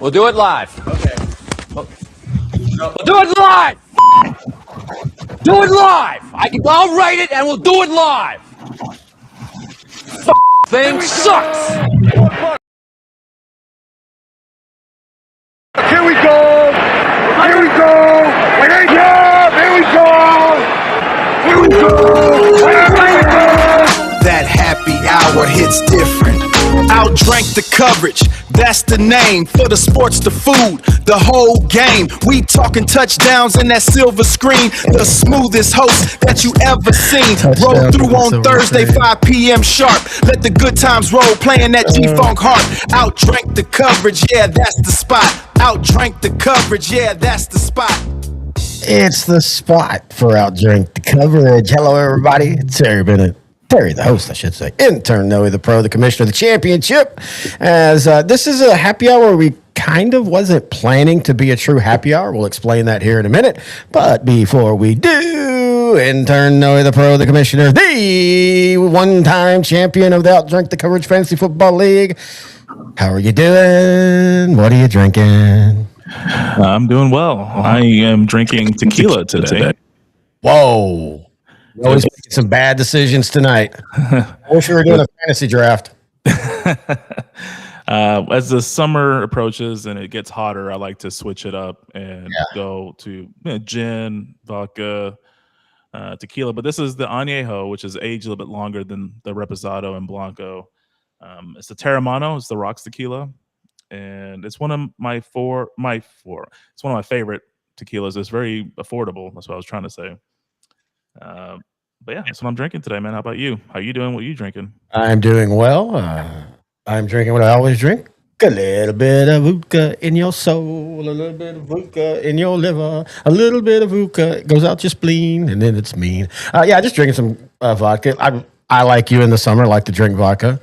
We'll do it live. Okay. We'll do it live. Do it live. I'll write it and we'll do it live. Thing sucks. Here we go. Here we go. Here we go. Here we go. Here we go. That happy hour hits different. Outdrank the coverage, that's the name. For the sports, the food, the whole game. We talking touchdowns in that silver screen. The smoothest host that you ever seen. Roll through on Thursday, 5 p.m. sharp. Let the good times roll, playing that G-Funk harp. Outdrank the coverage, yeah, that's the spot. Outdrank the coverage, yeah, that's the spot. It's the spot for Outdrink the coverage. Hello, everybody. It's Terry Bennett. Terry, the host, I should say. Intern Noe, the pro, the commissioner of the championship. As this is a happy hour we kind of wasn't planning to be a true happy hour. We'll explain that here in a minute. But before we do, Intern Noe, the pro, the commissioner, the one-time champion of the Outdrink the Coverage Fantasy Football League. How are you doing? What are you drinking? I'm doing well. I am drinking tequila today. Whoa. You're always making some bad decisions tonight. I wish we were doing a fantasy draft. As the summer approaches and it gets hotter, I like to switch it up and go to gin, vodka, tequila. But this is the Añejo, which is aged a little bit longer than the Reposado and Blanco. It's the Teremano. It's the Rocks tequila. And it's one of my four. It's one of my favorite tequilas. It's very affordable. That's what I was trying to say. But yeah, that's what I'm drinking today, man. How about you? How you doing? What you drinking? I'm doing well. I'm drinking what I always drink. A little bit of vodka in your soul, a little bit of vodka in your liver, a little bit of vodka goes out your spleen, and then it's mean. Just drinking some vodka. I like you in the summer, like to drink vodka.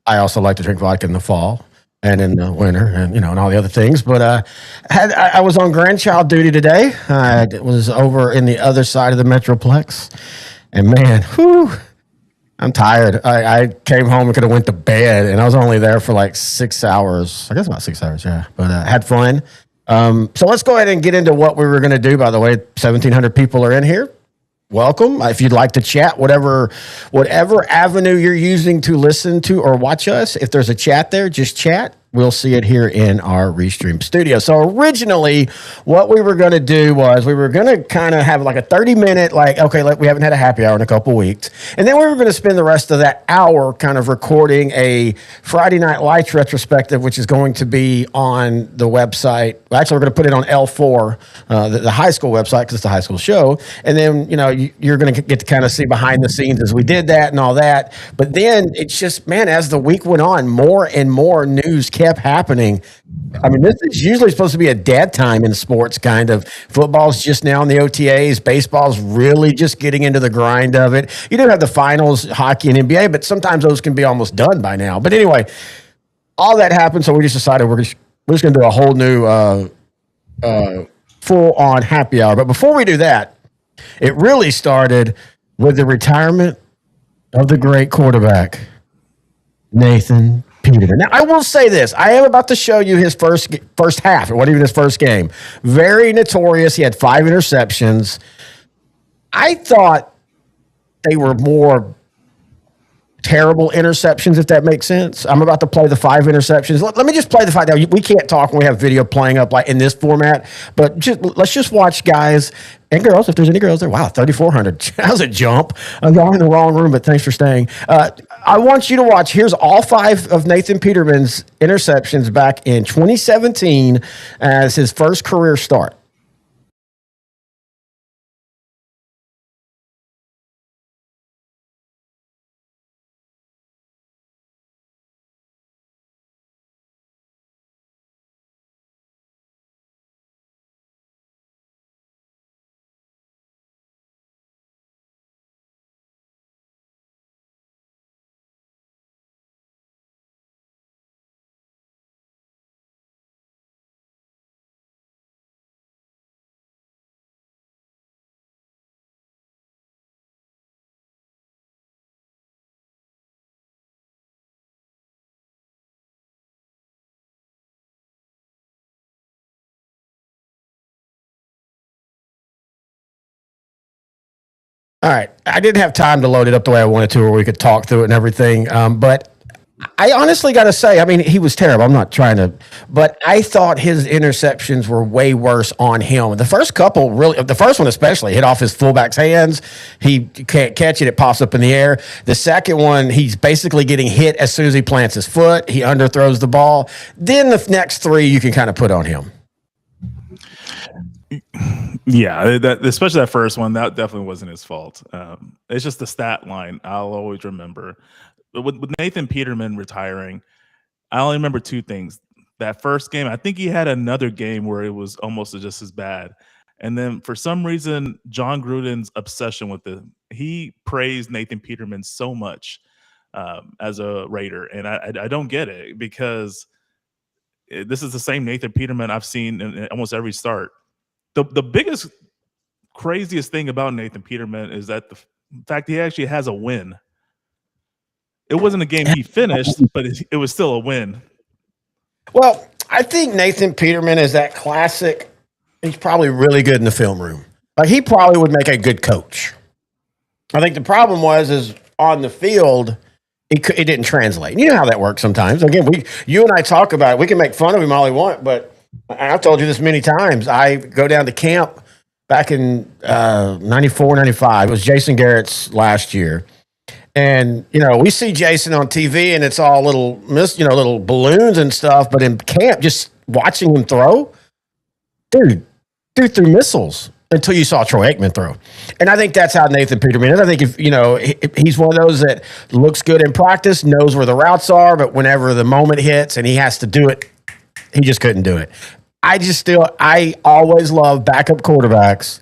I also like to drink vodka in the fall and in the winter, and all the other things. But I was on grandchild duty today. I was over in the other side of the Metroplex, and man, I'm tired. I came home and could have went to bed, and I was only there for like 6 hours. I guess about 6 hours, yeah. But had fun. So let's go ahead and get into what we were going to do. By the way, 1,700 people are in here. Welcome. If you'd like to chat, whatever avenue you're using to listen to or watch us, if there's a chat there, just chat. We'll see it here in our Restream studio. So originally, what we were going to do was we were going to kind of have like a 30-minute, we haven't had a happy hour in a couple weeks. And then we were going to spend the rest of that hour kind of recording a Friday Night Lights retrospective, which is going to be on the website. Actually, we're going to put it on L4, the high school website, because it's a high school show. And then, you're going to get to kind of see behind the scenes as we did that and all that. But then it's just, man, as the week went on, more and more news kept happening. I mean, this is usually supposed to be a dead time in sports, kind of. Football's just now in the OTAs. Baseball's really just getting into the grind of it. You do have the finals, hockey and NBA, but sometimes those can be almost done by now. But anyway, all that happened, so we just decided we're just going to do a whole new full-on happy hour. But before we do that, it really started with the retirement of the great quarterback, Nathan Peterman. Now, I will say this. I am about to show you his first half. It wasn't even his first game. Very notorious. He had 5 interceptions. I thought they were more terrible interceptions, if that makes sense. I'm about to play the 5 interceptions. Let me just play the 5. Now, we can't talk when we have video playing up like in this format, but let's just watch, guys and girls, if there's any girls there. Wow, 3,400. That was a jump. I'm going in the wrong room, but thanks for staying. I want you to watch. Here's all 5 of Nathan Peterman's interceptions back in 2017 as his first career start. All right. I didn't have time to load it up the way I wanted to, where we could talk through it and everything. But I honestly got to say, I mean, he was terrible. I'm not trying to, but I thought his interceptions were way worse on him. The first couple, really, the first one especially, hit off his fullback's hands. He can't catch it. It pops up in the air. The second one, he's basically getting hit as soon as he plants his foot. He underthrows the ball. Then the next three you can kind of put on him. Yeah, especially that first one, that definitely wasn't his fault. It's just the stat line I'll always remember. But with Nathan Peterman retiring, I only remember two things. That first game, I think he had another game where it was almost just as bad. And then for some reason, John Gruden's obsession with it, he praised Nathan Peterman so much as a Raider. And I don't get it, because this is the same Nathan Peterman I've seen in almost every start. The biggest, craziest thing about Nathan Peterman is that the fact he actually has a win. It wasn't a game he finished, but it was still a win. Well, I think Nathan Peterman is that classic. He's probably really good in the film room. Like, he probably would make a good coach. I think the problem is on the field, it didn't translate. You know how that works sometimes. Again, you and I talk about it. We can make fun of him all we want, but I've told you this many times. I go down to camp back in 94, 95. It was Jason Garrett's last year. And, we see Jason on TV and it's all little balloons and stuff. But in camp, just watching him throw, dude threw missiles until you saw Troy Aikman throw. And I think that's how Nathan Peterman is. I think he's one of those that looks good in practice, knows where the routes are, but whenever the moment hits and he has to do it, he just couldn't do it. I always love backup quarterbacks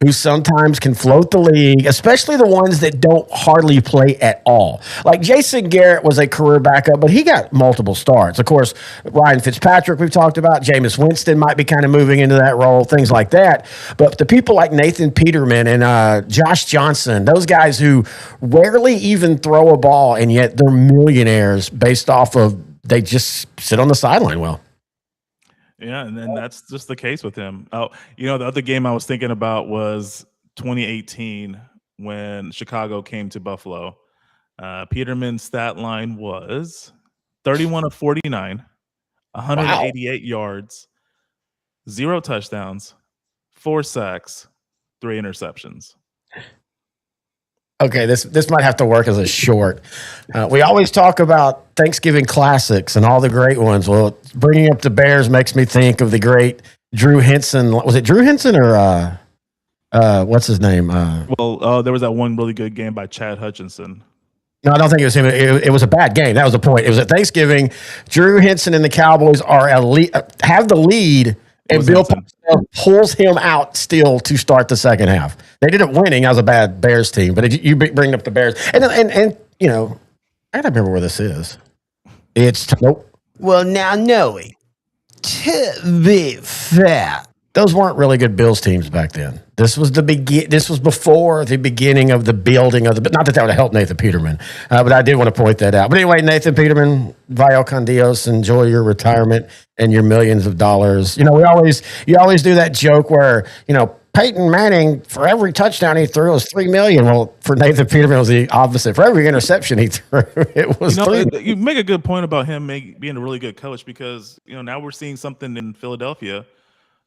who sometimes can float the league, especially the ones that don't hardly play at all. Like Jason Garrett was a career backup, but he got multiple starts. Of course, Ryan Fitzpatrick we've talked about. Jameis Winston might be kind of moving into that role, things like that. But the people like Nathan Peterman and Josh Johnson, those guys who rarely even throw a ball, and yet they're millionaires based off of they just sit on the sideline well. Yeah, and then that's just the case with him. Oh, the other game I was thinking about was 2018 when Chicago came to Buffalo. Peterman's stat line was 31 of 49, 188 yards, 0 touchdowns, 4 sacks, 3 interceptions. Okay, this might have to work as a short. We always talk about Thanksgiving classics and all the great ones. Well, bringing up the Bears makes me think of the great Drew Henson. Was it Drew Henson or what's his name? There was that one really good game by Chad Hutchinson. No, I don't think it was him. It was a bad game. That was the point. It was at Thanksgiving. Drew Henson and the Cowboys have the lead, and Bill Parcells pulls him out still to start the second half. They did it winning. That was a bad Bears team, but you bring up the Bears. And I gotta remember where this is. It's nope. Well, now knowing, to be fair, those weren't really good Bills teams back then. This was This was before the beginning of the building of the. Not that would have helped Nathan Peterman, but I did want to point that out. But anyway, Nathan Peterman, vaya con Dios, enjoy your retirement and your millions of dollars. You always do that joke where Peyton Manning, for every touchdown he threw, was $3 million. Well, for Nathan Peterman, it was the opposite. For every interception he threw, it was $3 million. You make a good point about him being a really good coach, because now we're seeing something in Philadelphia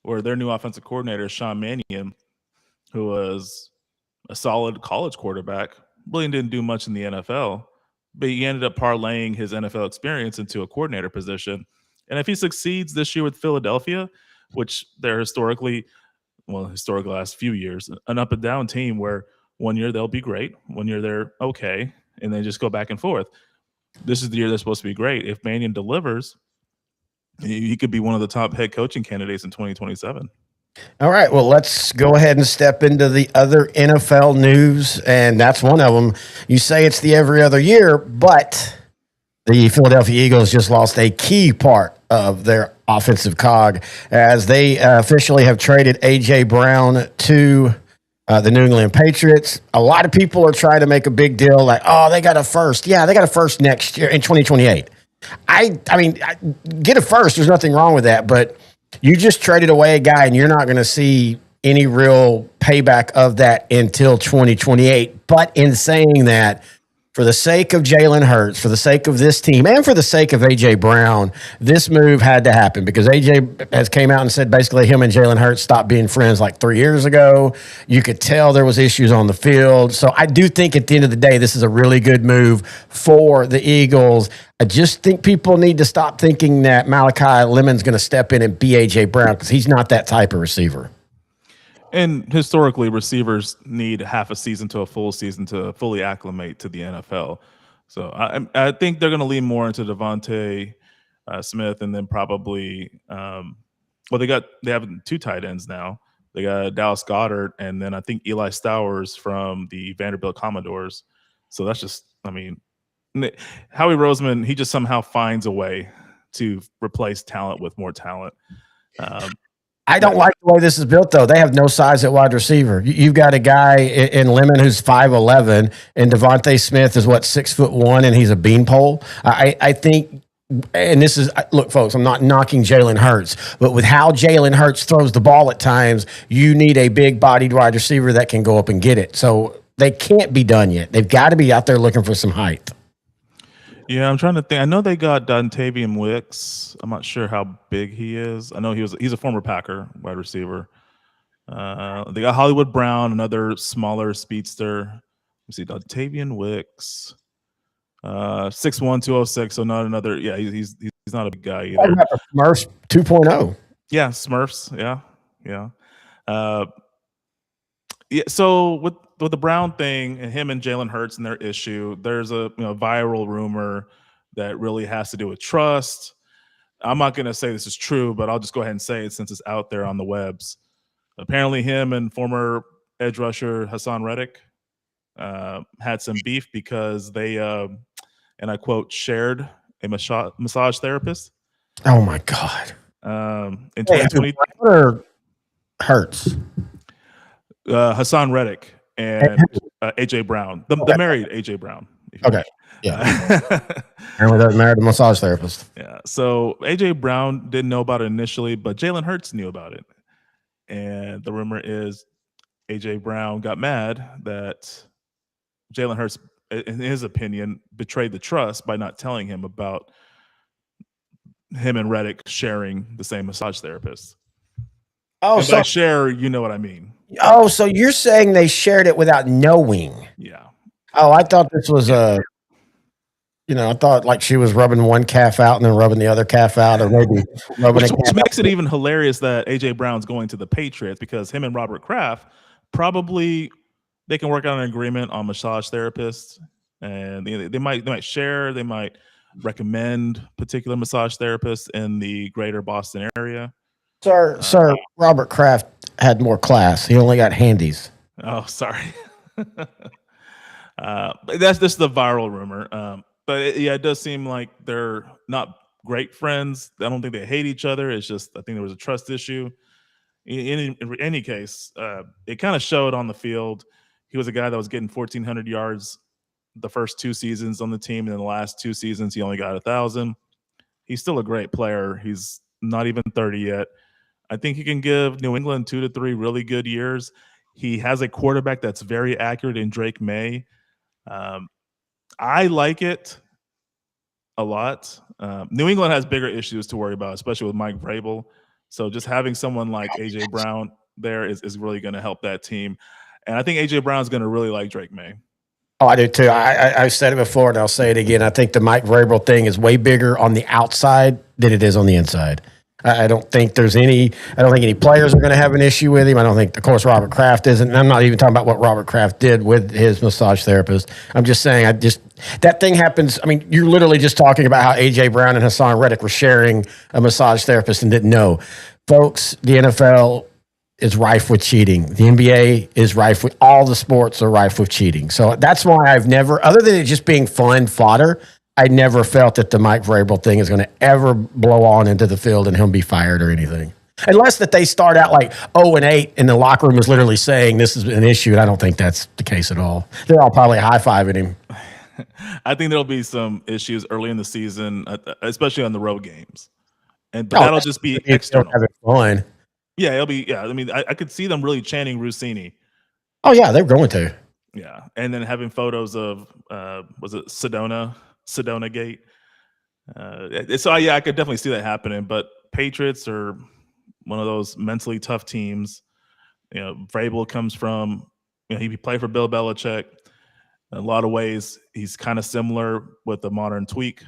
where their new offensive coordinator, Sean Mannion, who was a solid college quarterback, really didn't do much in the NFL, but he ended up parlaying his NFL experience into a coordinator position. And if he succeeds this year with Philadelphia, which they're historically last few years, an up and down team where one year they'll be great, one year they're okay, and they just go back and forth. This is the year they're supposed to be great. If Mannion delivers, he could be one of the top head coaching candidates in 2027. All right, well, let's go ahead and step into the other NFL news, and that's one of them. You say it's the every other year, but the Philadelphia Eagles just lost a key part of their offensive cog as they officially have traded A.J. Brown to the New England Patriots. A lot of people are trying to make a big deal like, oh, they got a first. Yeah, they got a first next year in 2028. I mean, get a first. There's nothing wrong with that, but you just traded away a guy and you're not going to see any real payback of that until 2028. But in saying that, for the sake of Jalen Hurts, for the sake of this team, and for the sake of A.J. Brown, this move had to happen because A.J. has came out and said basically him and Jalen Hurts stopped being friends like 3 years ago. You could tell there was issues on the field. So I do think at the end of the day, this is a really good move for the Eagles. I just think people need to stop thinking that Malachi Lemon's going to step in and be A.J. Brown because he's not that type of receiver. And historically, receivers need half a season to a full season to fully acclimate to the NFL. So I think they're going to lean more into Devontae Smith, and then probably they have 2 tight ends now. They got Dallas Goedert, and then I think Eli Stowers from the Vanderbilt Commodores. So that's just, I mean, Howie Roseman, he just somehow finds a way to replace talent with more talent. I don't like the way this is built, though. They have no size at wide receiver. You've got a guy in Lemon who's 5'11", and Devontae Smith is 6'1", and he's a beanpole. I think, and this is, look, folks, I'm not knocking Jalen Hurts, but with how Jalen Hurts throws the ball at times, you need a big-bodied wide receiver that can go up and get it. So they can't be done yet. They've got to be out there looking for some height. Yeah, I'm trying to think. I know they got Dontavian Wicks. I'm not sure how big he is. I know he's a former Packer wide receiver. They got Hollywood Brown, another smaller speedster. Let's see, Dontavian Wicks, 6'1", 206. So not another. Yeah, he's not a big guy either. Smurfs 2.0. Yeah, Smurfs. Yeah. Yeah. So with the Brown thing and him and Jalen Hurts and their issue, there's a viral rumor that really has to do with trust. I'm not going to say this is true, but I'll just go ahead and say it since it's out there on the webs. Apparently him and former edge rusher Hassan Reddick had some beef because they, and I quote, shared a massage therapist. Oh, my God. In 2020. Hurts. Hassan Reddick and A.J. Brown, the married A.J. Brown. Okay. Yeah. Apparently they're married a massage therapist. Yeah. So A.J. Brown didn't know about it initially, but Jalen Hurts knew about it. And the rumor is A.J. Brown got mad that Jalen Hurts, in his opinion, betrayed the trust by not telling him about him and Reddick sharing the same massage therapist. Oh, so by share, you know what I mean. Oh, so you're saying they shared it without knowing? Yeah. Oh, I thought this was I thought like she was rubbing one calf out and then rubbing the other calf out, or maybe rubbing which makes it even hilarious that A.J. Brown's going to the Patriots because him and Robert Kraft probably they can work out an agreement on massage therapists, and they might share, they might recommend particular massage therapists in the greater Boston area. Sir, Robert Kraft had more class. He only got handies. Oh, sorry. That's just the viral rumor. But it does seem like they're not great friends. I don't think they hate each other. It's just I think there was a trust issue. In any case, it kind of showed on the field. He was a guy that was getting 1,400 yards the first 2 seasons on the team, and in the last 2 seasons he only got 1,000. He's still a great player. He's not even 30 yet. I think he can give New England 2 to 3 really good years. He has a quarterback that's very accurate in Drake May. I like it a lot. New England has bigger issues to worry about, especially with Mike Vrabel. So just having someone like A.J. Brown there is really going to help that team. And I think A.J. Brown is going to really like Drake May. Oh, I do too. I said it before and I'll say it again. I think the Mike Vrabel thing is way bigger on the outside than it is on the inside. I don't think any players are going to have an issue with him. I don't think, of course, Robert Kraft isn't. And I'm not even talking about what Robert Kraft did with his massage therapist. I'm just saying, that thing happens. I mean, you're literally just talking about how A.J. Brown and Hassan Reddick were sharing a massage therapist and didn't know. Folks, the NFL is rife with cheating. The NBA is rife with, all the sports are rife with cheating. So that's why I've never, other than it just being fun fodder, I never felt that the Mike Vrabel thing is going to ever blow on into the field and him be fired or anything. Unless that they start out like 0-8 and the locker room is literally saying this is an issue. And I don't think that's the case at all. They're all probably high-fiving him. I think there'll be some issues early in the season, especially on the road games. But that'll just be external. Having fun. Yeah, it'll be. Yeah, I mean, I could see them really chanting Rossini. Oh yeah, they're going to. Yeah, and then having photos of was it Sedona Gate. So yeah, I could definitely see that happening. But Patriots are one of those mentally tough teams. You know, Vrabel comes from, he played for Bill Belichick. In a lot of ways, he's kind of similar with the modern tweak.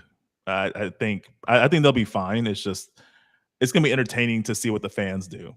I think they'll be fine. It's going to be entertaining to see what the fans do.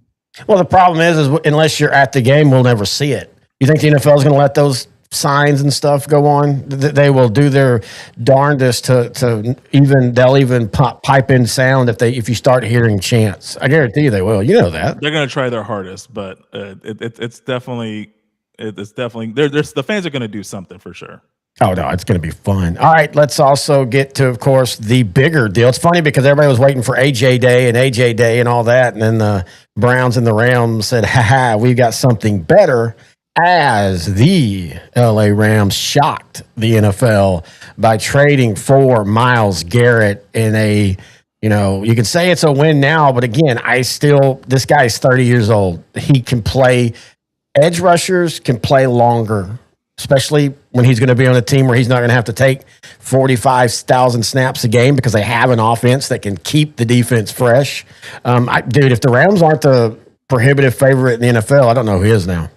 Well, the problem is unless you're at the game, we'll never see it. You think the NFL is going to let those signs and stuff go on? They will do their darndest to they'll even pipe in sound if you start hearing chants. I guarantee you they will. You know that. They're going to try their hardest, but it's definitely the fans are going to do something for sure. Oh, no, it's going to be fun. All right, let's also get to, of course, the bigger deal. It's funny because everybody was waiting for AJ Day and all that, and then the Browns and the Rams said, ha, we've got something better, as the LA Rams shocked the NFL by trading for Myles Garrett in a, you can say it's a win now, but again, this guy's 30 years old. He can play, edge rushers can play longer, especially when he's going to be on a team where he's not going to have to take 45,000 snaps a game because they have an offense that can keep the defense fresh. Dude, if the Rams aren't the prohibitive favorite in the NFL, I don't know who is now.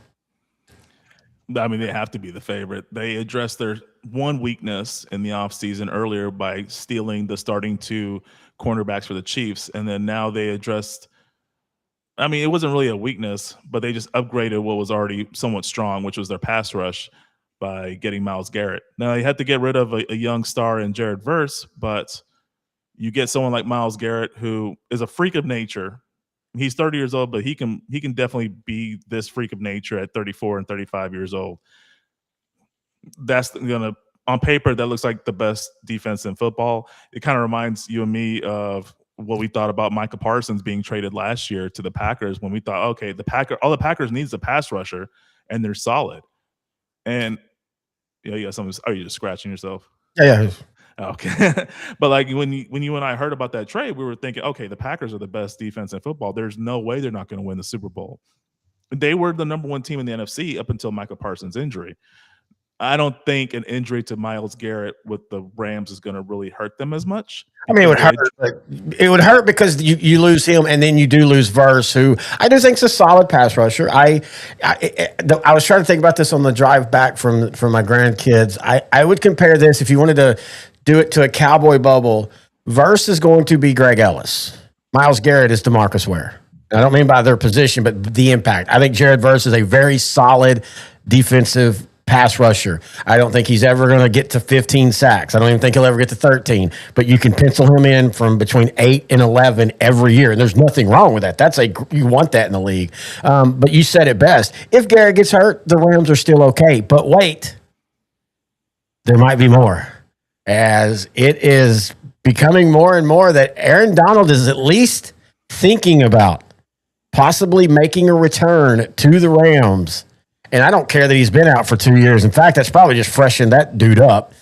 I mean, they have to be the favorite. They addressed their one weakness in the offseason earlier by stealing the starting two cornerbacks for the Chiefs. And then now they addressed, I mean, it wasn't really a weakness, but they just upgraded what was already somewhat strong, which was their pass rush, by getting Myles Garrett. Now, you had to get rid of a young star in Jared Verse, but you get someone like Myles Garrett, who is a freak of nature. He's 30 years old, but he can definitely be this freak of nature at 34 and 35 years old. That's gonna, on paper, that looks like the best defense in football. It kind of reminds you and me of what we thought about Micah Parsons being traded last year to the Packers, when we thought, okay, all the Packers needs a pass rusher, and they're solid. And you got something. Are you just scratching yourself? Yeah. Okay. But like when you and I heard about that trade, we were thinking, okay, the Packers are the best defense in football. There's no way they're not going to win the Super Bowl. They were the number one team in the NFC up until Micah Parsons' injury. I don't think an injury to Myles Garrett with the Rams is going to really hurt them as much. I mean, it would hurt because you lose him, and then you do lose Verse, who I do think is a solid pass rusher. I was trying to think about this on the drive back from my grandkids. I would compare this, if you wanted to do it, to a cowboy bubble. Verse is going to be Greg Ellis. Myles Garrett is DeMarcus Ware. I don't mean by their position, but the impact. I think Jared Verse is a very solid defensive pass rusher. I don't think he's ever going to get to 15 sacks. I don't even think he'll ever get to 13. But you can pencil him in from between 8 and 11 every year, and there's nothing wrong with that. You want that in the league. But you said it best. If Garrett gets hurt, the Rams are still okay. But wait, there might be more, as it is becoming more and more that Aaron Donald is at least thinking about possibly making a return to the Rams. And I don't care that he's been out for 2 years. In fact, that's probably just freshened that dude up.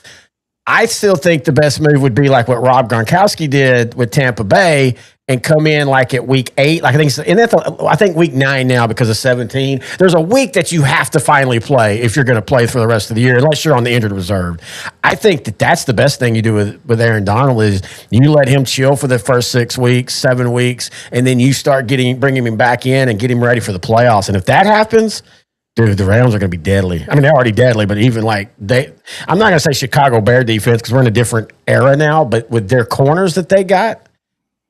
I still think the best move would be like what Rob Gronkowski did with Tampa Bay and come in like at week 8. Like I think week 9 now because of 17. There's a week that you have to finally play if you're going to play for the rest of the year, unless you're on the injured reserve. I think that's the best thing you do with Aaron Donald is you let him chill for the first 6 weeks, 7 weeks, and then you start bringing him back in and get him ready for the playoffs. And if that happens, dude, the Rams are going to be deadly. I mean, they're already deadly, but even I'm not going to say Chicago Bear defense because we're in a different era now, but with their corners that they got,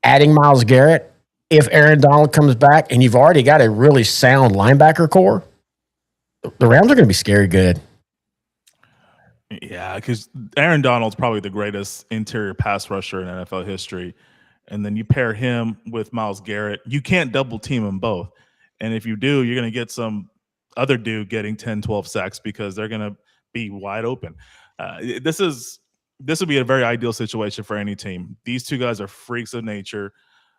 adding Myles Garrett, if Aaron Donald comes back and you've already got a really sound linebacker core, the Rams are going to be scary good. Yeah, because Aaron Donald's probably the greatest interior pass rusher in NFL history. And then you pair him with Myles Garrett. You can't double team them both. And if you do, you're going to get some other dude getting 10, 12 sacks because they're going to be wide open. This would be a very ideal situation for any team. These two guys are freaks of nature.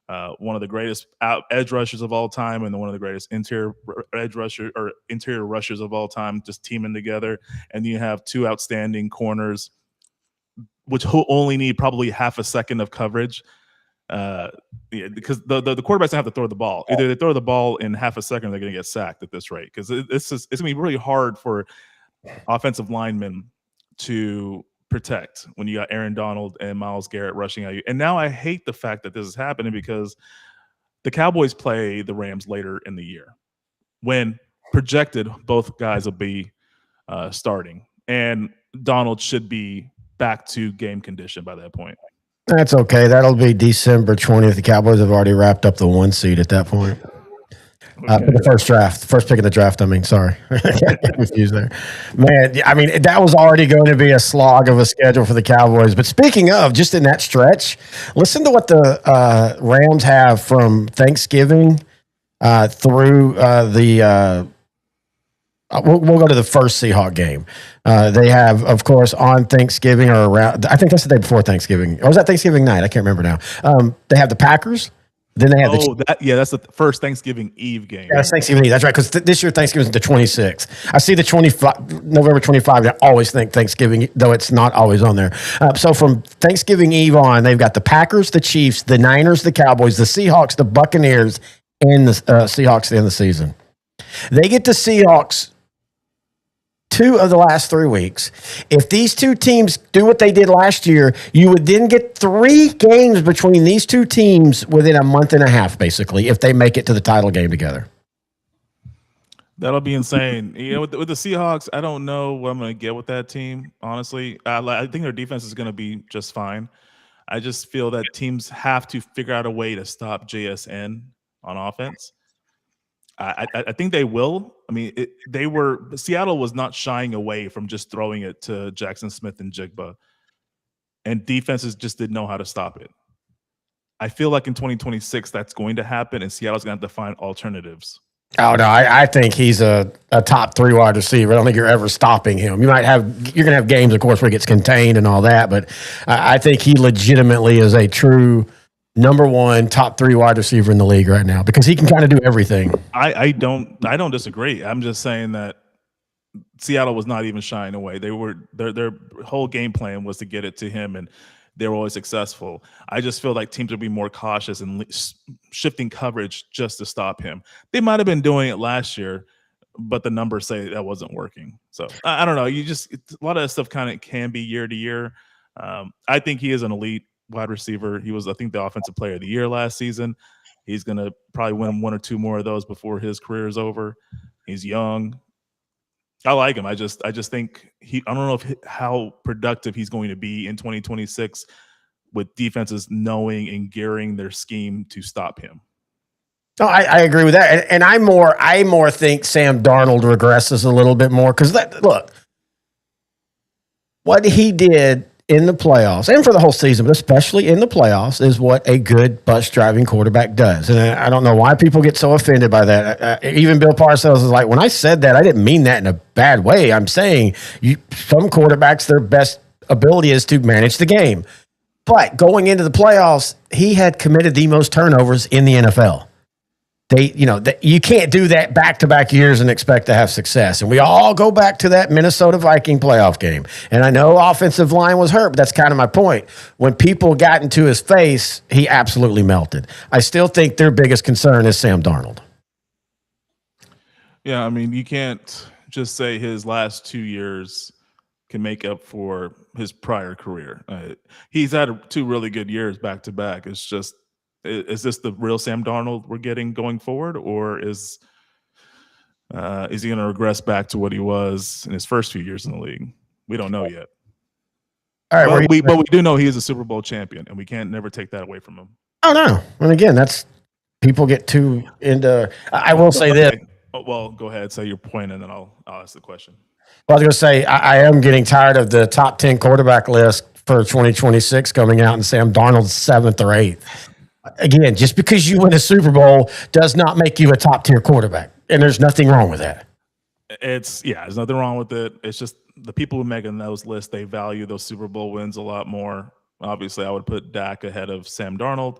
One of the greatest edge rushers of all time, and one of the greatest interior rushers of all time, just teaming together. And you have two outstanding corners, which only need probably half a second of coverage. Yeah, because the quarterbacks don't have to throw the ball. Either they throw the ball in half a second, or they're going to get sacked at this rate. Because it's going to be really hard for offensive linemen to protect when you got Aaron Donald and Myles Garrett rushing at you. And now I hate the fact that this is happening because the Cowboys play the Rams later in the year when projected both guys will be starting, and Donald should be back to game condition by that point. That's okay. That'll be December 20th. The Cowboys have already wrapped up the 1 seed at that point. For the first pick of the draft. I mean, sorry, get confused there, man. I mean, that was already going to be a slog of a schedule for the Cowboys. But speaking of, just in that stretch, listen to what the Rams have from Thanksgiving through the. We'll go to the first Seahawk game. They have, of course, on Thanksgiving or around. I think that's the day before Thanksgiving, or was that Thanksgiving night? I can't remember now. They have the Packers. Then they have that's the first Thanksgiving Eve game. Yeah, that's Thanksgiving Eve. That's right, because this year Thanksgiving is the 26th. I see the November 25. I always think Thanksgiving, though it's not always on there. So from Thanksgiving Eve on, they've got the Packers, the Chiefs, the Niners, the Cowboys, the Seahawks, the Buccaneers, and the Seahawks at the end of the season. They get the Seahawks 2 of the last 3 weeks. If these two teams do what they did last year, you would then get 3 games between these two teams within a month and a half, basically, if they make it to the title game together. That'll be insane. You know, with the Seahawks, I don't know what I'm going to get with that team, honestly. I think their defense is going to be just fine. I just feel that teams have to figure out a way to stop JSN on offense. I think they will. I mean, Seattle was not shying away from just throwing it to Jackson Smith and Jigba, and defenses just didn't know how to stop it. I feel like in 2026 that's going to happen, and Seattle's going to have to find alternatives. Oh no, I think he's a top 3 wide receiver. I don't think you're ever stopping him. You're going to have games, of course, where he gets contained and all that, but I think he legitimately is a true number 1 top 3 wide receiver in the league right now because he can kind of do everything. I don't disagree. I'm just saying that Seattle was not even shying away. They were their whole game plan was to get it to him, and they were always successful. I just feel like teams would be more cautious and shifting coverage just to stop him. They might have been doing it last year, but the numbers say that wasn't working. So I don't know. A lot of that stuff kind of can be year to year. I think he is an elite wide receiver. He was, I think, the offensive player of the year last season. He's going to probably win 1 or 2 more of those before his career is over. He's young. I like him. I just think I don't know how productive he's going to be in 2026 with defenses knowing and gearing their scheme to stop him. No, I agree with that. And I more think Sam Darnold regresses a little bit more because look, what he did in the playoffs and for the whole season, but especially in the playoffs, is what a good bus driving quarterback does. And I don't know why people get so offended by that. Even Bill Parcells is like, when I said that, I didn't mean that in a bad way. I'm saying some quarterbacks, their best ability is to manage the game. But going into the playoffs, he had committed the most turnovers in the NFL. You can't do that back-to-back years and expect to have success. And we all go back to that Minnesota Viking playoff game. And I know offensive line was hurt, but that's kind of my point. When people got into his face, he absolutely melted. I still think their biggest concern is Sam Darnold. Yeah, I mean, you can't just say his last 2 years can make up for his prior career. He's had 2 really good years back-to-back. It's just, is this the real Sam Darnold we're getting going forward, or is he going to regress back to what he was in his first few years in the league? We don't know yet. All right, but we do know he is a Super Bowl champion, and we can't never take that away from him. Oh no! And again, that's people get too into. I will say this. Well, go ahead, say your point, and then I'll ask the question. Well, I was going to say I am getting tired of the top 10 quarterback list for 2026 coming out, and Sam Darnold's 7th or 8th. Again, just because you win a Super Bowl does not make you a top-tier quarterback, and there's nothing wrong with that. There's nothing wrong with it. It's just the people who make those lists, they value those Super Bowl wins a lot more. Obviously, I would put Dak ahead of Sam Darnold,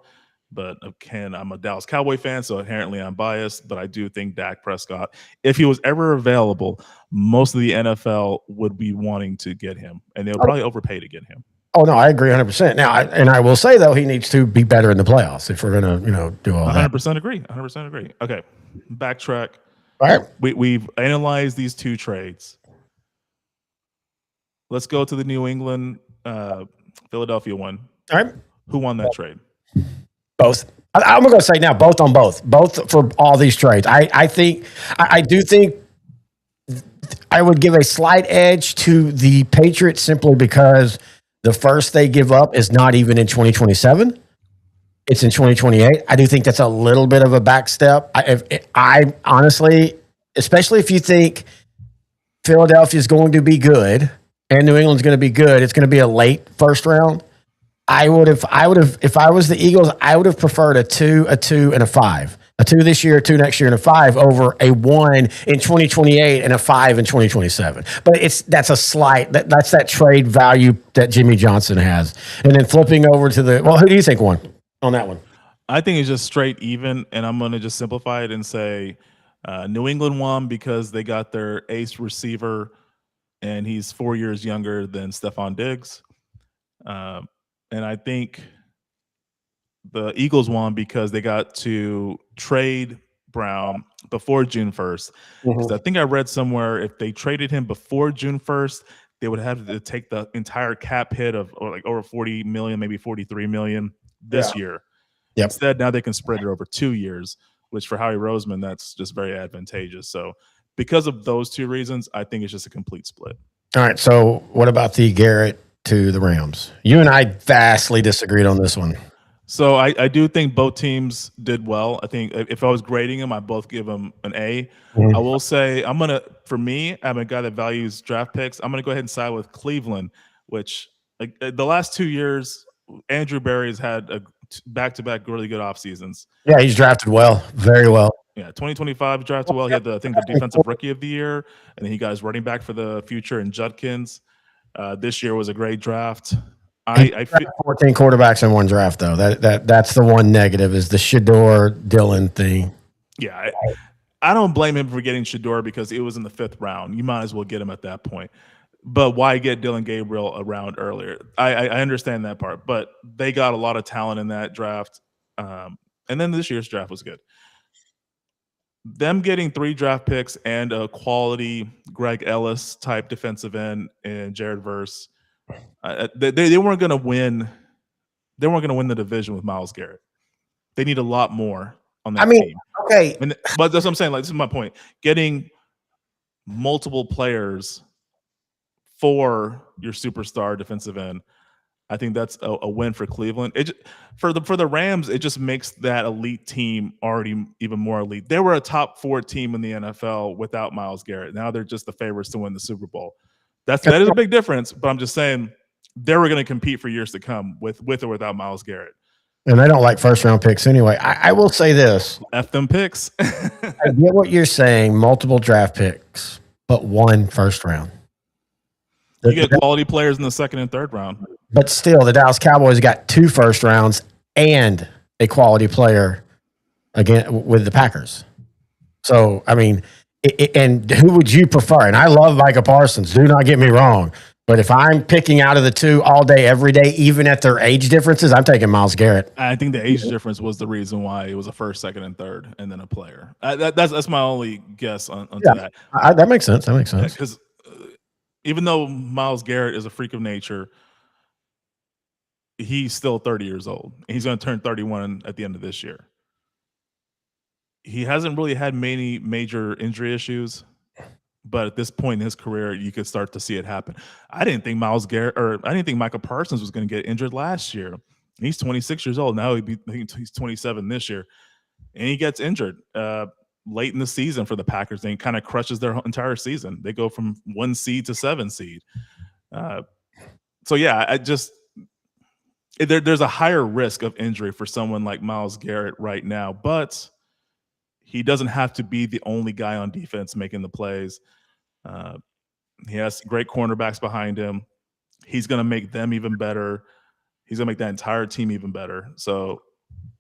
but again, I'm a Dallas Cowboy fan, so inherently I'm biased, but I do think Dak Prescott, if he was ever available, most of the NFL would be wanting to get him, and they'll probably overpay to get him. Oh no, I agree 100%. Now, I will say though, he needs to be better in the playoffs if we're gonna, do all that. 100% agree. 100% agree. Okay, backtrack. All right. We've analyzed these two trades. Let's go to the New England, Philadelphia one. All right. Who won that trade? Both. I'm going to say now, both on both for all these trades. I do think I would give a slight edge to the Patriots simply because the first they give up is not even in 2027. It's in 2028. I do think that's a little bit of a back step. I honestly, especially if you think Philadelphia is going to be good and New England's going to be good, it's going to be a late first round. If I was the Eagles, I would have preferred a 2, and a 5. A 2 this year, a 2 next year, and a 5 over a 1 in 2028 and a 5 in 2027. But that's a slight, that's that trade value that Jimmy Johnson has. And then flipping over to who do you think won on that one? I think it's just straight even, and I'm going to just simplify it and say New England won because they got their ace receiver, and he's 4 years younger than Stephon Diggs. And I think the Eagles won because they got to trade Brown before June 1st. Because I think I read somewhere if they traded him before June 1st, they would have to take the entire cap hit of over 40 million, maybe 43 million this year. Yep. Instead, now they can spread it over 2 years, which for Howie Roseman, that's just very advantageous. So because of those two reasons, I think it's just a complete split. All right. So what about the Garrett to the Rams? You and I vastly disagreed on this one. So I do think both teams did well. I think if I was grading them, I'd both give them an A. I will say I'm a guy that values draft picks. I'm going to go ahead and side with Cleveland, which the last 2 years, Andrew Berry has had back-to-back really good off seasons. Yeah, he's drafted well, very well. Yeah, 2025 drafted well. He had the defensive rookie of the year, and then he got his running back for the future in Judkins. This year was a great draft. I feel 14 quarterbacks in one draft, though. That's the one negative is the Shedeur Dillon thing. Yeah, I don't blame him for getting Shedeur because it was in the 5th round. You might as well get him at that point. But why get Dylan Gabriel around earlier? I understand that part, but they got a lot of talent in that draft. And then this year's draft was good. Them getting 3 draft picks and a quality Greg Ellis type defensive end and Jared Verse, they weren't going to win. They weren't going to win the division with Myles Garrett. They need a lot more on that team. Okay, but that's what I'm saying. Like, this is my point. Getting multiple players for your superstar defensive end, I think that's a win for Cleveland. For the Rams, it just makes that elite team already even more elite. They were a top 4 team in the NFL without Myles Garrett. Now they're just the favorites to win the Super Bowl. That is a big difference, but I'm just saying they were going to compete for years to come with or without Myles Garrett. And they don't like first-round picks anyway. I will say this. F them picks. I get what you're saying, multiple draft picks, but 1 first round. You get quality players in the 2nd and 3rd round. But still, the Dallas Cowboys got 2 first rounds and a quality player again with the Packers. So, I mean, and who would you prefer? And I love Micah Parsons. Do not get me wrong. But if I'm picking out of the 2 all day, every day, even at their age differences, I'm taking Myles Garrett. I think the age difference was the reason why it was a 1st, 2nd, and 3rd, and then a player. That's my only guess on that. That makes sense. That makes sense. Because even though Myles Garrett is a freak of nature, he's still 30 years old. He's going to turn 31 at the end of this year. He hasn't really had many major injury issues, but at this point in his career, you could start to see it happen. I didn't think Micah Parsons was going to get injured last year. He's 26 years old now. He's 27 this year, and he gets injured late in the season for the Packers, and he kind of crushes their entire season. They go from 1 seed to 7 seed. So yeah, there's a higher risk of injury for someone like Myles Garrett right now, but he doesn't have to be the only guy on defense making the plays. He has great cornerbacks behind him. He's going to make them even better. He's going to make that entire team even better. So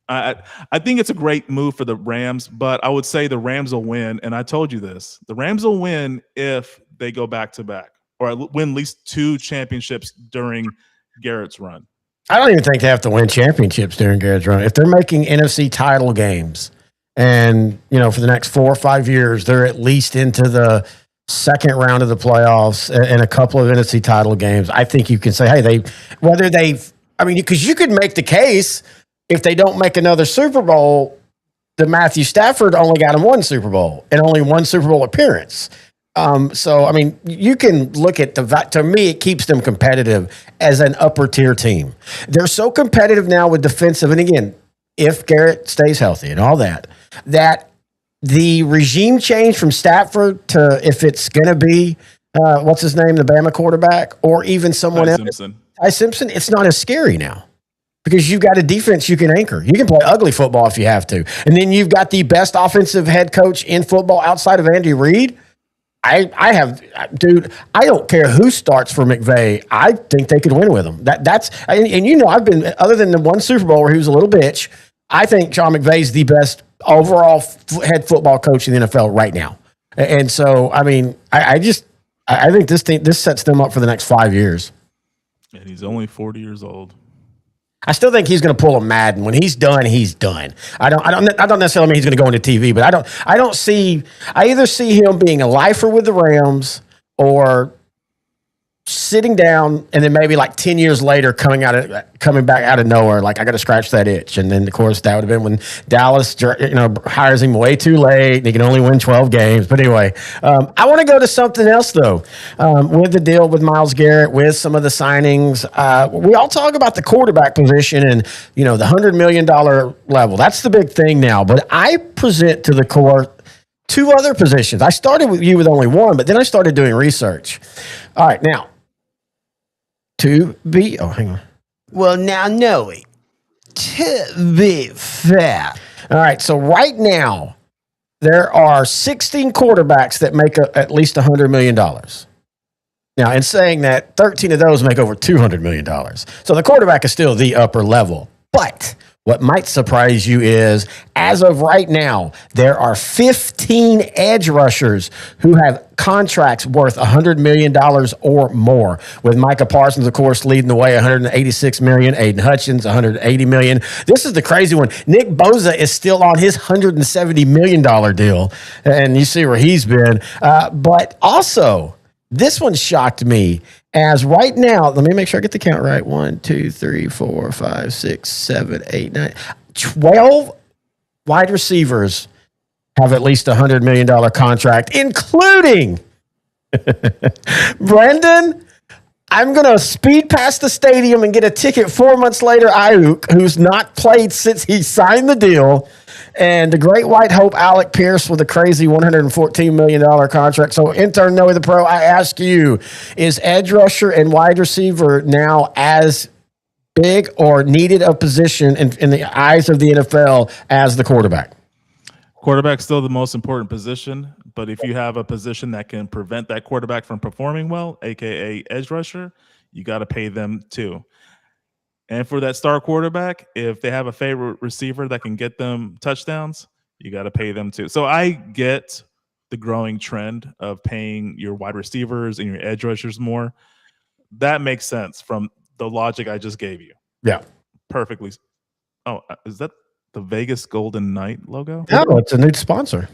I think it's a great move for the Rams, but I would say the Rams will win. And I told you this, the Rams will win if they go back to back or win at least 2 championships during Garrett's run. I don't even think they have to win championships during Garrett's run. If they're making NFC title games and, for the next 4 or 5 years, they're at least into the second round of the playoffs and a couple of NFC title games, I think you can say, hey, because you could make the case if they don't make another Super Bowl, that Matthew Stafford only got him one Super Bowl and only one Super Bowl appearance. You can look at to me, it keeps them competitive as an upper tier team. They're so competitive now with defensive. And again, if Garrett stays healthy and all that the regime change from Stafford to if it's going to be, what's his name, the Bama quarterback, or even someone else, Ty Simpson, it's not as scary now. Because you've got a defense you can anchor. You can play ugly football if you have to. And then you've got the best offensive head coach in football outside of Andy Reid. I don't care who starts for McVay. I think they could win with him. I've been, other than the one Super Bowl where he was a little bitch, I think Sean McVay's the best overall head football coach in the NFL right now. And so, I think this sets them up for the next 5 years. And he's only 40 years old. I still think he's going to pull a Madden. When he's done, he's done. I don't necessarily mean he's going to go into TV, but I either see him being a lifer with the Rams or sitting down and then maybe like 10 years later coming back out of nowhere, like I got to scratch that itch. And then of course that would have been when Dallas hires him way too late and he can only win 12 games. But anyway, I want to go to something else though. With the deal with Myles Garrett, with some of the signings, we all talk about the quarterback position and the $100 million level. That's the big thing now. But I present to the court 2 other positions. I started with you with only one, but then I started doing research. All right, now. Hang on. Well, now, Noe, to be fair. All right, so right now, there are 16 quarterbacks that make at least $100 million. Now, in saying that, 13 of those make over $200 million. So the quarterback is still the upper level. But what might surprise you is, as of right now, there are 15 edge rushers who have contracts worth $100 million or more, with Micah Parsons, of course, leading the way, $186 million, Aiden Hutchins, $180 million. This is the crazy one. Nick Bosa is still on his $170 million deal, and you see where he's been. But also, this one shocked me. As right now, let me make sure I get the count right. 1, 2, 3, 4, 5, 6, 7, 8, 9, 12 wide receivers have at least $100 million contract, including Brendan. I'm going to speed past the stadium and get a ticket 4 months later. Ayuk, who's not played since he signed the deal. And the great white hope, Alec Pierce, with a crazy $114 million contract. So, intern Noe the Pro, I ask you, is edge rusher and wide receiver now as big or needed a position in the eyes of the NFL as the quarterback? Quarterback's still the most important position, but if you have a position that can prevent that quarterback from performing well, aka edge rusher, you got to pay them too. And for that star quarterback, if they have a favorite receiver that can get them touchdowns, you got to pay them too. So I get the growing trend of paying your wide receivers and your edge rushers more. That makes sense from the logic I just gave you. Yeah. Perfectly. Oh, is that the Vegas Golden Knight logo? No, it's a new sponsor.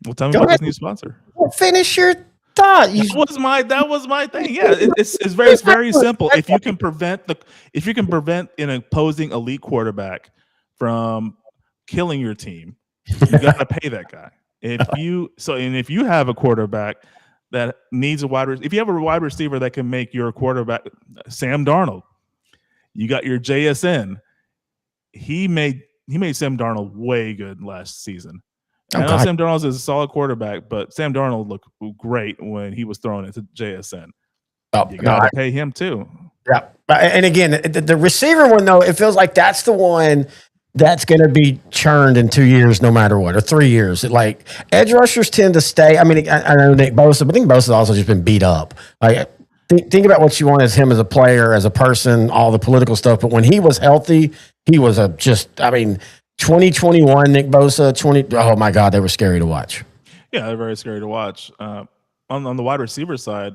Well, tell me about this new sponsor. Well, finish your thought. That was my thing. Yeah, it's very, very simple. If you can prevent an opposing elite quarterback from killing your team, you got to pay that guy. If you have a quarterback that needs if you have a wide receiver that can make your quarterback, Sam Darnold, you got your JSN. He made Sam Darnold way good last season. I know Sam Darnold is a solid quarterback, but Sam Darnold looked great when he was throwing it to JSN. You got to pay him too. Yeah. And again, the receiver one, though, it feels like that's the one that's going to be churned in 2 years no matter what, or 3 years. Like, edge rushers tend to stay. I mean, I know Nick Bosa, but I think Bosa's also just been beat up. Like, think about what you want as him as a player, as a person, all the political stuff. But when he was healthy, he was 2021 Nick Bosa, oh my God, they were scary to watch. Yeah, they're very scary to watch. On the wide receiver side,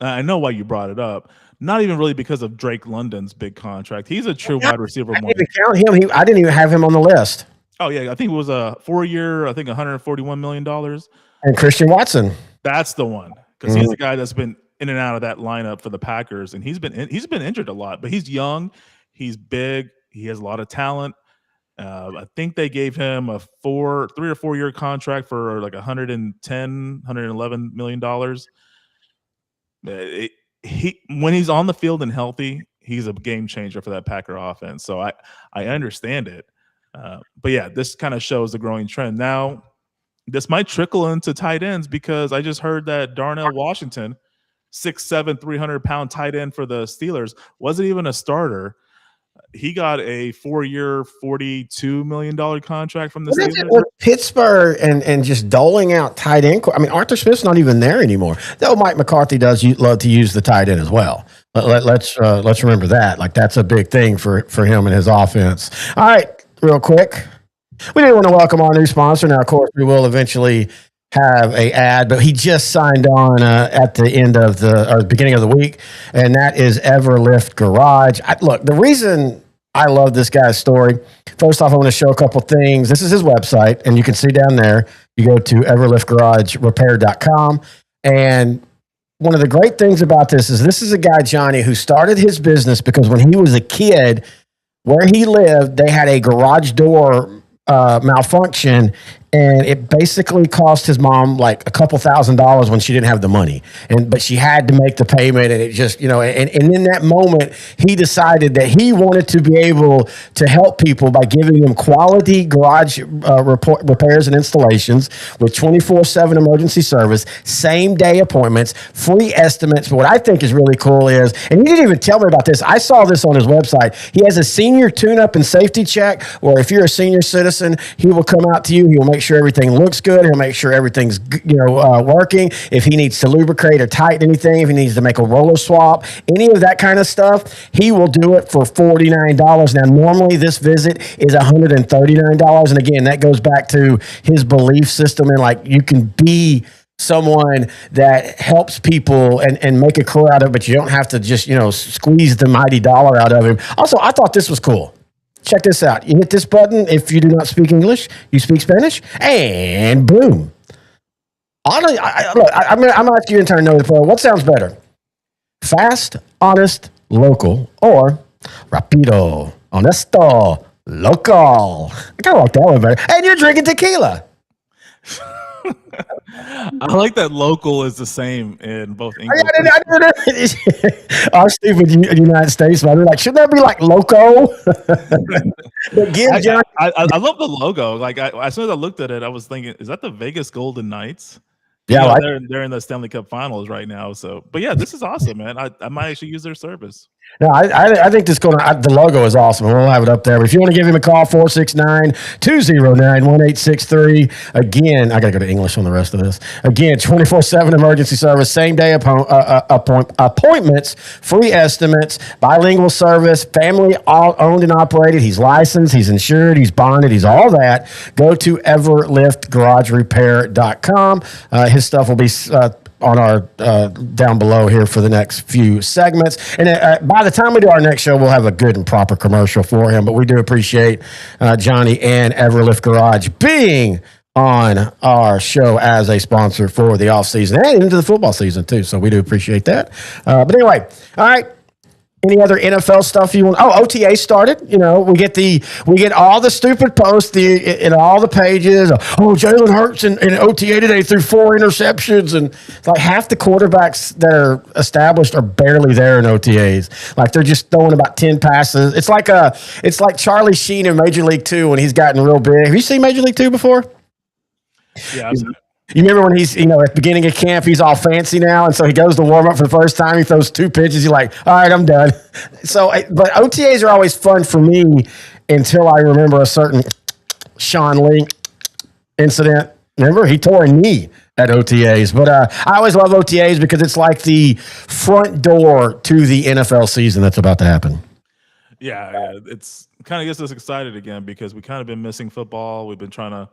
I know why you brought it up. Not even really because of Drake London's big contract. He's a true wide receiver. I didn't even count him. I didn't even have him on the list. Oh yeah, I think it was a 4-year. I think $141 million. And Christian Watson. That's the one, because he's the guy that's been in and out of that lineup for the Packers, and he's been injured a lot. But he's young, he's big, he has a lot of talent. I think they gave him a 3 or 4 year contract for like $111 million. When he's on the field and healthy, he's a game changer for that Packer offense. So I understand it. But yeah, this kind of shows the growing trend. Now, this might trickle into tight ends, because I just heard that Darnell Washington, 6'7", 300-pound tight end for the Steelers, wasn't even a starter. He got a 4-year, $42 million contract from the Steelers. With Pittsburgh and just doling out tight end. I mean, Arthur Smith's not even there anymore. Though Mike McCarthy does love to use the tight end as well. Let's remember that. Like, that's a big thing for him and his offense. All right, real quick. We do want to welcome our new sponsor. Now, of course, we will eventually have a ad, but he just signed on at the end of the beginning of the week, and that is Everlift Garage. Look, the reason I love this guy's story, first off, I want to show a couple things. This is his website, and you can see down there, you go to everliftgaragerepair.com, and one of the great things about this is a guy, Johnny, who started his business because when he was a kid, where he lived, they had a garage door malfunction, and it basically cost his mom like a couple $1,000s when she didn't have the money, but she had to make the payment, and it just, and in that moment he decided that he wanted to be able to help people by giving them quality garage repairs and installations with 24/7 emergency service, same day appointments, free estimates. But what I think is really cool is, and he didn't even tell me about this, I saw this on his website, he has a senior tune-up and safety check where if you're a senior citizen, he will come out to you, he will make sure everything looks good, he'll make sure everything's working. If he needs to lubricate or tighten anything, if he needs to make a roller swap, any of that kind of stuff, he will do it for $49. Now, normally this visit is $139, and again, that goes back to his belief system, and like, you can be someone that helps people and make a career out of it, but you don't have to just squeeze the mighty dollar out of him. Also, I thought this was cool. Check this out. You hit this button if you do not speak English, you speak Spanish, and boom. I'm going to ask you in turn, know the pro. What sounds better? Fast, honest, local, or rapido, honesto, local? I kind of like that one better. And you're drinking tequila. I like that local is the same in both English. Our stupid United States, man. They're like, shouldn't that be like loco? I love the logo. Like, as soon as I looked at it, I was thinking, is that the Vegas Golden Knights? Yeah, they're in the Stanley Cup Finals right now. So, but yeah, this is awesome, man. I might actually use their service. No, I think the logo is awesome. We'll have it up there. But if you want to give him a call, 469-209-1863. Again, I got to go to English on the rest of this. Again, 24/7 emergency service, same day appointments, free estimates, bilingual service, family owned and operated. He's licensed, he's insured, he's bonded, he's all that. Go to everliftgaragerepair.com. His stuff will be on our down below here for the next few segments. And by the time we do our next show, we'll have a good and proper commercial for him. But we do appreciate Johnny and Everlift Garage being on our show as a sponsor for the off season and into the football season too. So we do appreciate that. But anyway, all right. Any other NFL stuff you want? Oh, OTA started. We get all the stupid posts in all the pages. Oh, Jalen Hurts in OTA today threw 4 interceptions, and like half the quarterbacks that are established are barely there in OTAs. Like, they're just throwing about 10 passes. It's like Charlie Sheen in Major League 2 when he's gotten real big. Have you seen Major League 2 before? Yeah. You remember when he's, at the beginning of camp, he's all fancy now, and so he goes to warm up for the first time. He throws 2 pitches. You're like, all right, I'm done. But OTAs are always fun for me until I remember a certain Sean Lee incident. Remember, he tore a knee at OTAs. But I always love OTAs because it's like the front door to the NFL season that's about to happen. Yeah, it's kind of gets us excited again because we kind of been missing football. We've been trying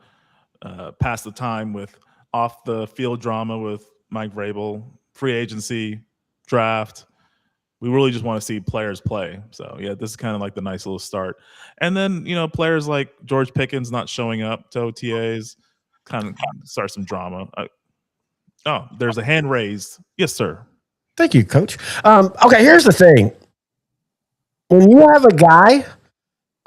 to pass the time with off the field drama with Mike Vrabel, free agency, draft. We really just want to see players play. So yeah, this is kind of like the nice little start. And then players like George Pickens not showing up to OTAs kind of start some drama. There's a hand raised. Yes, sir. Thank you, Coach. Okay, here's the thing. When you have a guy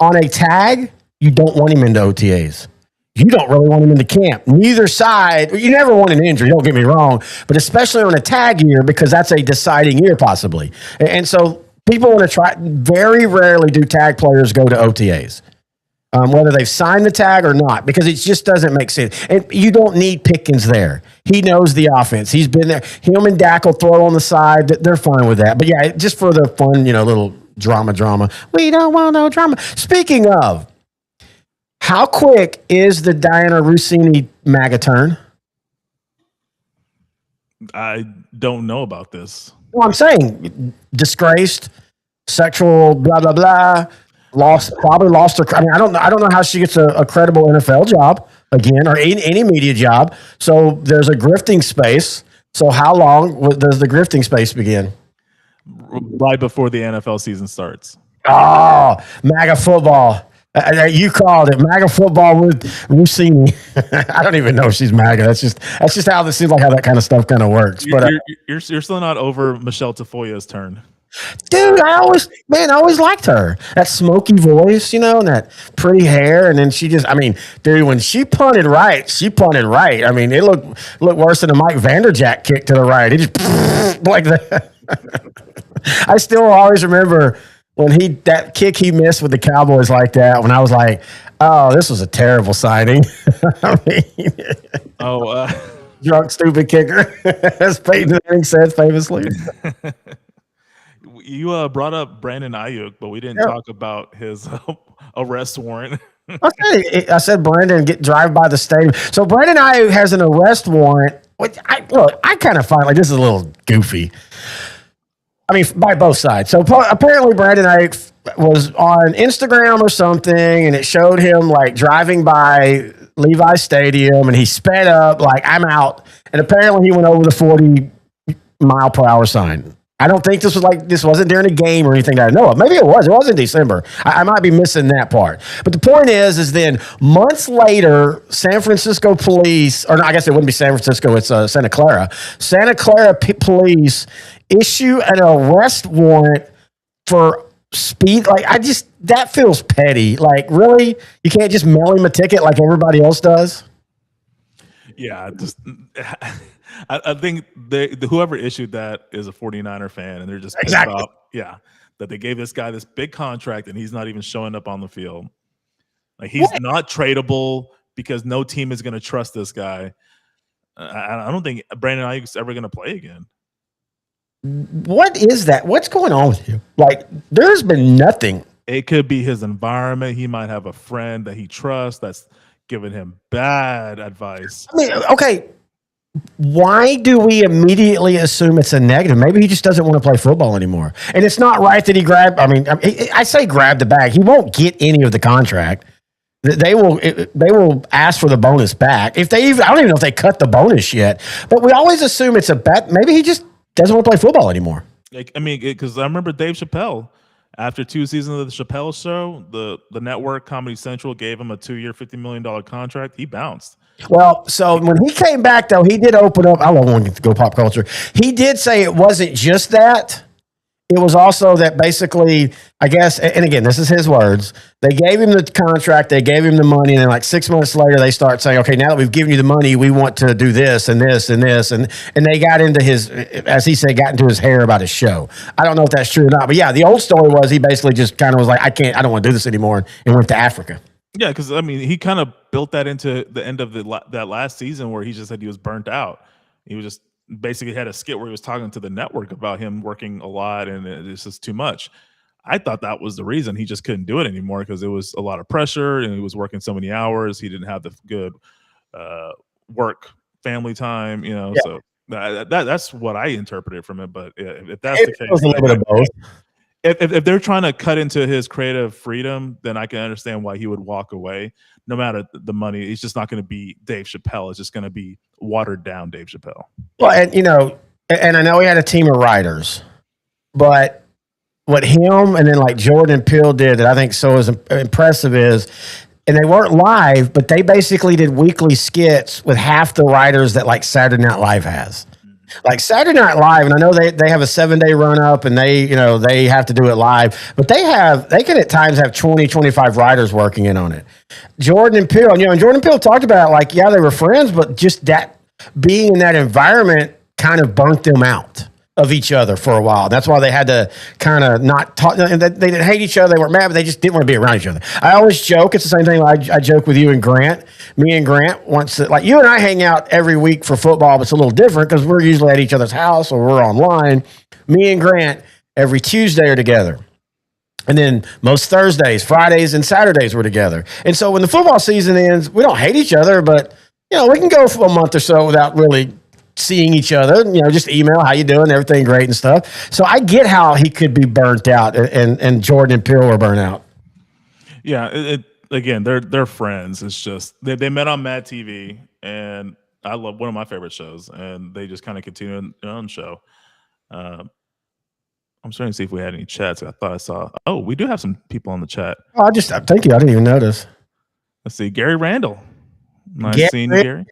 on a tag, you don't want him into OTAs. You don't really want him into camp. Neither side. You never want an injury, don't get me wrong, but especially on a tag year because that's a deciding year possibly. And so people want to try. Very rarely do tag players go to OTAs, whether they've signed the tag or not, because it just doesn't make sense. And you don't need Pickens there. He knows the offense. He's been there. Him and Dak will throw on the side. They're fine with that. But yeah, just for the fun, little drama. We don't want no drama. Speaking of, how quick is the Diana Rossini MAGA turn? I don't know about this. Well, I'm saying disgraced, sexual, blah blah blah. Probably lost her. I mean, I don't know how she gets a credible NFL job again or any media job. So there's a grifting space. So how long does the grifting space begin? Right before the NFL season starts. Oh, MAGA football. You called it MAGA football with Rossini. I don't even know if she's MAGA. That's just how this seems like how that kind of stuff kind of works. You're still not over Michelle Tafoya's turn, dude. I always liked her. That smoky voice, and that pretty hair, and then she just, dude, when she punted right. I mean, it looked worse than a Mike Vanderjagt kick to the right. It just like that. I still always remember when that kick he missed with the Cowboys like that, when I was like, oh, this was a terrible signing. Drunk, stupid kicker, as Peyton Manning said famously. You brought up Brandon Ayuk, but we didn't talk about his arrest warrant. Okay, I said Brandon drive by the stadium. So Brandon Ayuk has an arrest warrant. Which I kind of find like this is a little goofy. By both sides. So apparently Brandon Ayuk was on Instagram or something, and it showed him like driving by Levi Stadium, and he sped up like, I'm out. And apparently he went over the 40-mile-per-hour sign. I don't think this wasn't during a game or anything that I know of. Maybe it was. It was in December. I might be missing that part. But the point is then months later, San Francisco police, or no, I guess it wouldn't be San Francisco, it's Santa Clara. Santa Clara police issue an arrest warrant for speed. Like, that feels petty. Like, really? You can't just mail him a ticket like everybody else does? Yeah, I think whoever issued that is a 49er fan, and they're just pissed off. Yeah, that they gave this guy this big contract, and he's not even showing up on the field. Like, he's not tradable because no team is going to trust this guy. I don't think Brandon Ayuk's ever going to play again. What is that? What's going on with you? Like, there's been nothing. It could be his environment. He might have a friend that he trusts that's giving him bad advice. Okay. Why do we immediately assume it's a negative? Maybe he just doesn't want to play football anymore. And it's not right that he grabbed. I say grab the bag. He won't get any of the contract. They will ask for the bonus back. I don't even know if they cut the bonus yet. But we always assume it's a bet. Maybe he just doesn't want to play football anymore. Because I remember Dave Chappelle, after 2 seasons of the Chappelle Show, the network Comedy Central gave him a 2-year, $50 million contract. He bounced. Well, so when he came back, though, he did open up. I love when we go pop culture. He did say it wasn't just that. It was also that basically, I guess, and again, this is his words, they gave him the contract, they gave him the money, and then like 6 months later, they start saying, okay, now that we've given you the money, we want to do this and this and this. And they got into his, as he said, got into his hair about his show. I don't know if that's true or not. But yeah, the old story was he basically just kind of was like, I don't want to do this anymore, and went to Africa. Yeah, because he kind of built that into the end of that last season where he just said he was burnt out. He was just basically had a skit where he was talking to the network about him working a lot and it's just too much. I thought that was the reason he just couldn't do it anymore, because it was a lot of pressure and he was working so many hours. He didn't have the good work family time, Yeah. So that's what I interpreted from it. But if that's the case, a little bit of both. If they're trying to cut into his creative freedom, then I can understand why he would walk away. No matter the money, he's just not going to be Dave Chappelle. It's just going to be watered down Dave Chappelle. Well, and and I know he had a team of writers, but what him and then like Jordan Peele did that I think so is impressive is, and they weren't live, but they basically did weekly skits with half the writers that like Saturday Night Live has. Like Saturday Night Live, and I know they have a 7-day run up and they have to do it live, but they can at times have 20, 25 writers working in on it. Jordan and Peele, and Jordan Peele talked about like, yeah, they were friends, but just that being in that environment kind of burnt them out of each other for a while. That's why they had to kind of not talk. They didn't hate each other. They weren't mad, but they just didn't want to be around each other. I always joke. It's the same thing. I joke with you and Grant. Me and Grant once, like you and I hang out every week for football, but it's a little different because we're usually at each other's house or we're online. Me and Grant every Tuesday are together. And then most Thursdays, Fridays, and Saturdays we're together. And so when the football season ends, we don't hate each other, but we can go for a month or so without really seeing each other, just email, how you doing, everything great and stuff. So I get how he could be burnt out, and Jordan and Peele were burnt out. Yeah, again, they're friends. It's just they met on Mad TV, and I love one of my favorite shows, and they just kind of continue their own show. I'm starting to see if we had any chats. I thought I saw. Oh, we do have some people on the chat. Oh, thank you. I didn't even notice. Let's see, Gary Randall. Nice seeing you, Gary.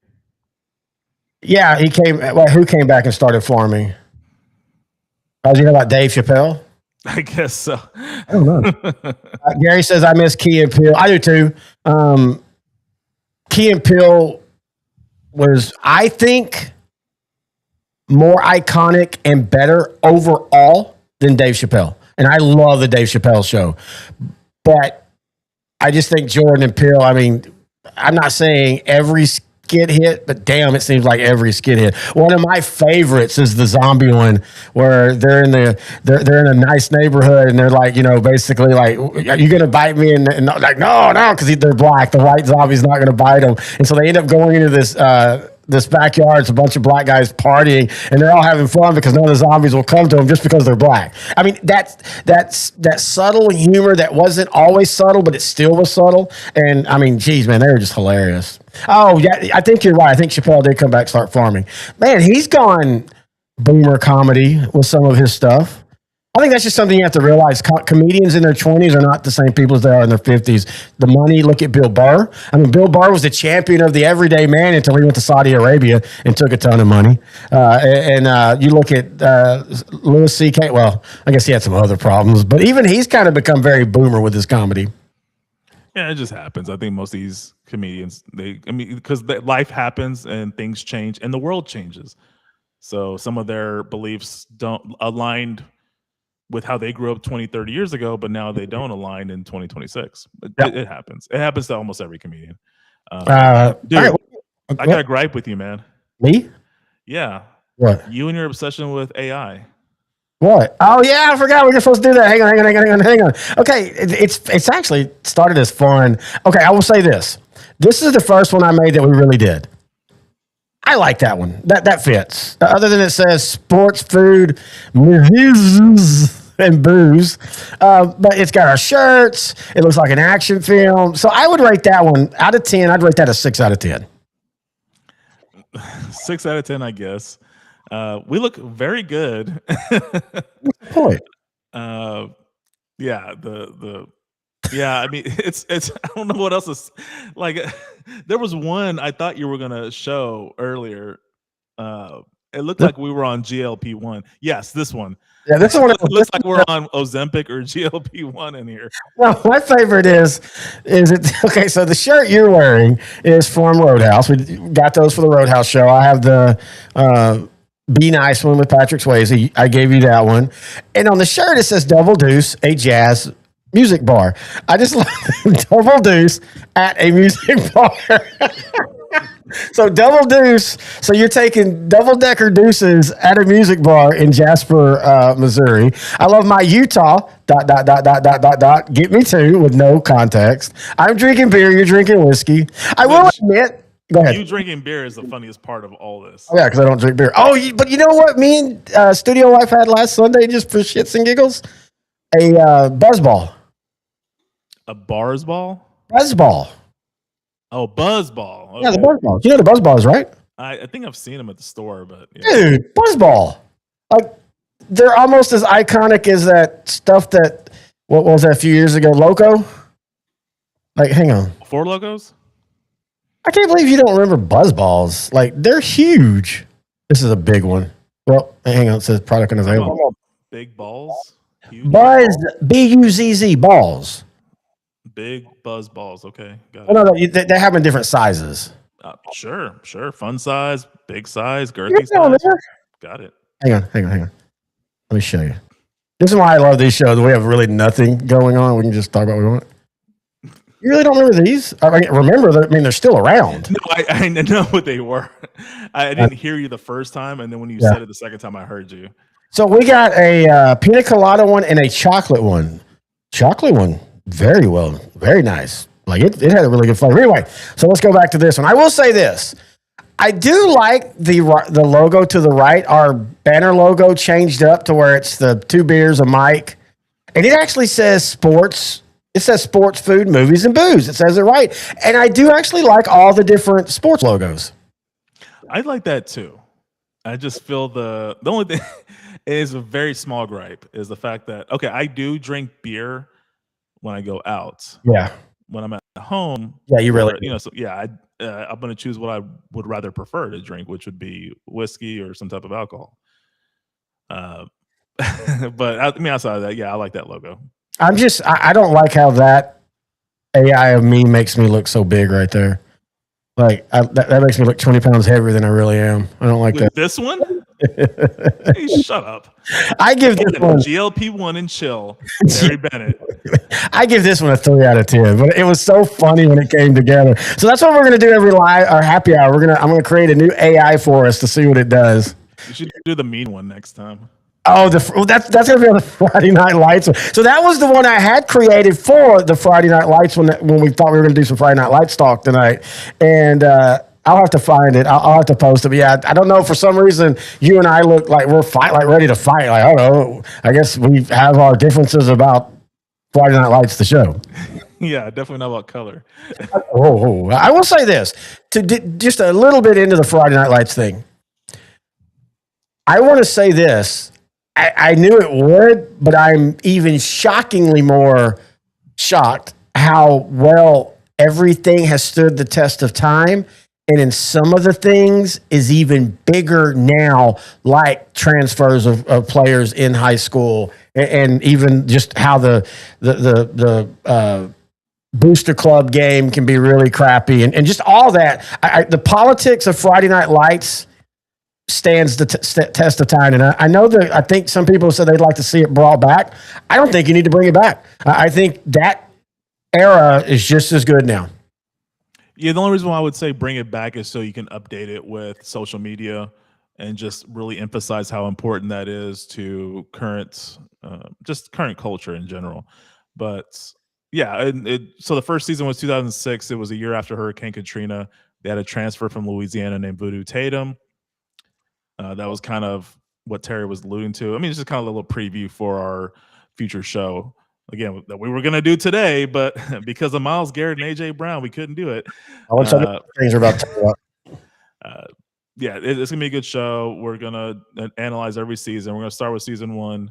Yeah, he came. Well, who came back and started farming? Did you hear about Dave Chappelle? I guess so. I don't know. Gary says, I miss Key and Peele. I do too. Key and Peele was, I think, more iconic and better overall than Dave Chappelle. And I love the Dave Chappelle show. But I just think Jordan and Peele, I mean, I'm not saying every skit hit, but damn, it seems like every skit hit. One of my favorites is the zombie one where they're in a nice neighborhood and they're like, basically like, are you gonna bite me? And like, no, because they're black. The white zombie's not gonna bite them, and so they end up going into this backyard. It's a bunch of black guys partying, and they're all having fun because none of the zombies will come to them just because they're black. I mean, that's subtle humor that wasn't always subtle, but it still was subtle. And I mean, geez, man, they were just hilarious. Oh yeah, I think you're right. I think Chappelle did come back, start farming. Man, he's gone boomer comedy with some of his stuff. I think that's just something you have to realize. Comedians in their 20s are not the same people as they are in their 50s. The money, look at Bill Burr. I mean, Bill Burr was the champion of the everyday man until he went to Saudi Arabia and took a ton of money. You look at Louis C.K. Well, I guess he had some other problems, but even he's kind of become very boomer with his comedy. Yeah, it just happens. I think most of these comedians, because life happens and things change and the world changes. So some of their beliefs don't aligned with how they grew up 20, 30 years ago, but now they don't align in 2026. It happens. It happens to almost every comedian. Dude, right. I got a gripe with you, man. Me? Yeah. What? You and your obsession with AI. What? Oh yeah, I forgot we were supposed to do that. Hang on. Okay, it's actually started as fun. Okay, I will say this. This is the first one I made that we really did. I like that one. That fits. Other than it says sports, food, movies, and booze. But it's got our shirts. It looks like an action film. So I would rate that one out of 10. I'd rate that a 6 out of 10. 6 out of 10, I guess. We look very good. Point. Yeah, I mean, it's I don't know what else is like. There was one I thought you were gonna show earlier. It looked like we were on GLP-1. Yes, this one. Yeah, this one. It looks like we're on Ozempic or GLP-1 in here. Well, my favorite is it okay? So the shirt you're wearing is from Roadhouse. We got those for the Roadhouse show. I have the Be Nice one with Patrick Swayze. I gave you that one, and on the shirt it says Double Deuce, a jazz music bar. I just love Double Deuce at a music bar. So Double Deuce. So you're taking double-decker deuces at a music bar in Jasper, Missouri. I love my Utah. ... Get me too with no context. I'm drinking beer. You're drinking whiskey. I will admit. Go ahead. You drinking beer is the funniest part of all this. Oh, yeah, because I don't drink beer. Oh, but you know what? Me and Studio Wife had last Sunday just for shits and giggles. A buzzball. A bars ball? Buzzball. Oh, buzzball. Okay. Yeah, the buzzball. You know the buzzballs, right? I think I've seen them at the store, but yeah. Dude, buzzball. Like they're almost as iconic as that stuff that what was that a few years ago, Loco? Like, hang on. 4 logos? I can't believe you don't remember Buzz Balls. Like they're huge. This is a big one. Well, hang on. It says product unavailable. Big balls? Huge Buzz BUZZ balls. Big buzz balls. Okay. Got Oh, it. no, they have in different sizes. Sure. Fun size, big size, You girthy know, size. man. Got it. Hang on. Let me show you. This is why I love these shows. We have really nothing going on. We can just talk about what we want. You really don't remember these? I mean, they're still around. No, I know what they were. I didn't hear you the first time, and then when you said it the second time, I heard you. So we got a pina colada one and a chocolate one. Chocolate one, very nice. Like it had a really good flavor. Anyway, so let's go back to this one. I will say this. I do like the logo to the right. Our banner logo changed up to where it's the 2 beers, a mic, and it actually says sports. It says sports, food, movies, and booze. It says it right. And I do actually like all the different sports logos. I like that too. I just feel the only thing is a very small gripe is the fact that, okay, I do drink beer when I go out. Yeah. When I'm at home. Yeah, you really do. So yeah, I'm going to choose what I would rather prefer to drink, which would be whiskey or some type of alcohol. But outside of that, yeah, I like that logo. I don't like how that AI of me makes me look so big right there. Like that makes me look 20 pounds heavier than I really am. I don't like that. This one? Hey, shut up. I give this one GLP-1 and chill. Terry Bennett. I give this one a 3 out of 10. But it was so funny when it came together. So that's what we're gonna do every happy hour. I'm gonna create a new AI for us to see what it does. You should do the mean one next time. Oh, that's gonna be on the Friday Night Lights one. So that was the one I had created for the Friday Night Lights when we thought we were gonna do some Friday Night Lights talk tonight, and I'll have to find it. I'll have to post it. But yeah, I don't know. For some reason, you and I look like we're ready to fight. Like I don't know. I guess we have our differences about Friday Night Lights, the show. Yeah, definitely not about color. I will say this just a little bit into the Friday Night Lights thing. I want to say this. I knew it would, but I'm even shockingly more shocked how well everything has stood the test of time. And in some of the things is even bigger now, like transfers of players in high school, and even just how the booster club game can be really crappy, and just all that. The politics of Friday Night Lights stands the test of time. And I know that I think some people said they'd like to see it brought back. I don't think you need to bring it back. I think that era is just as good now. Yeah, the only reason why I would say bring it back is so you can update it with social media and just really emphasize how important that is to current culture in general. But yeah, so the first season was 2006. It was a year after Hurricane Katrina. They had a transfer from Louisiana named Voodoo Tatum. That was kind of what Terry was alluding to. I mean, it's just kind of a little preview for our future show. Again, that we were going to do today, but because of Myles Garrett and A.J. Brown, we couldn't do it. Things are about to go up. Yeah, it's going to be a good show. We're going to analyze every season. We're going to start with season 1,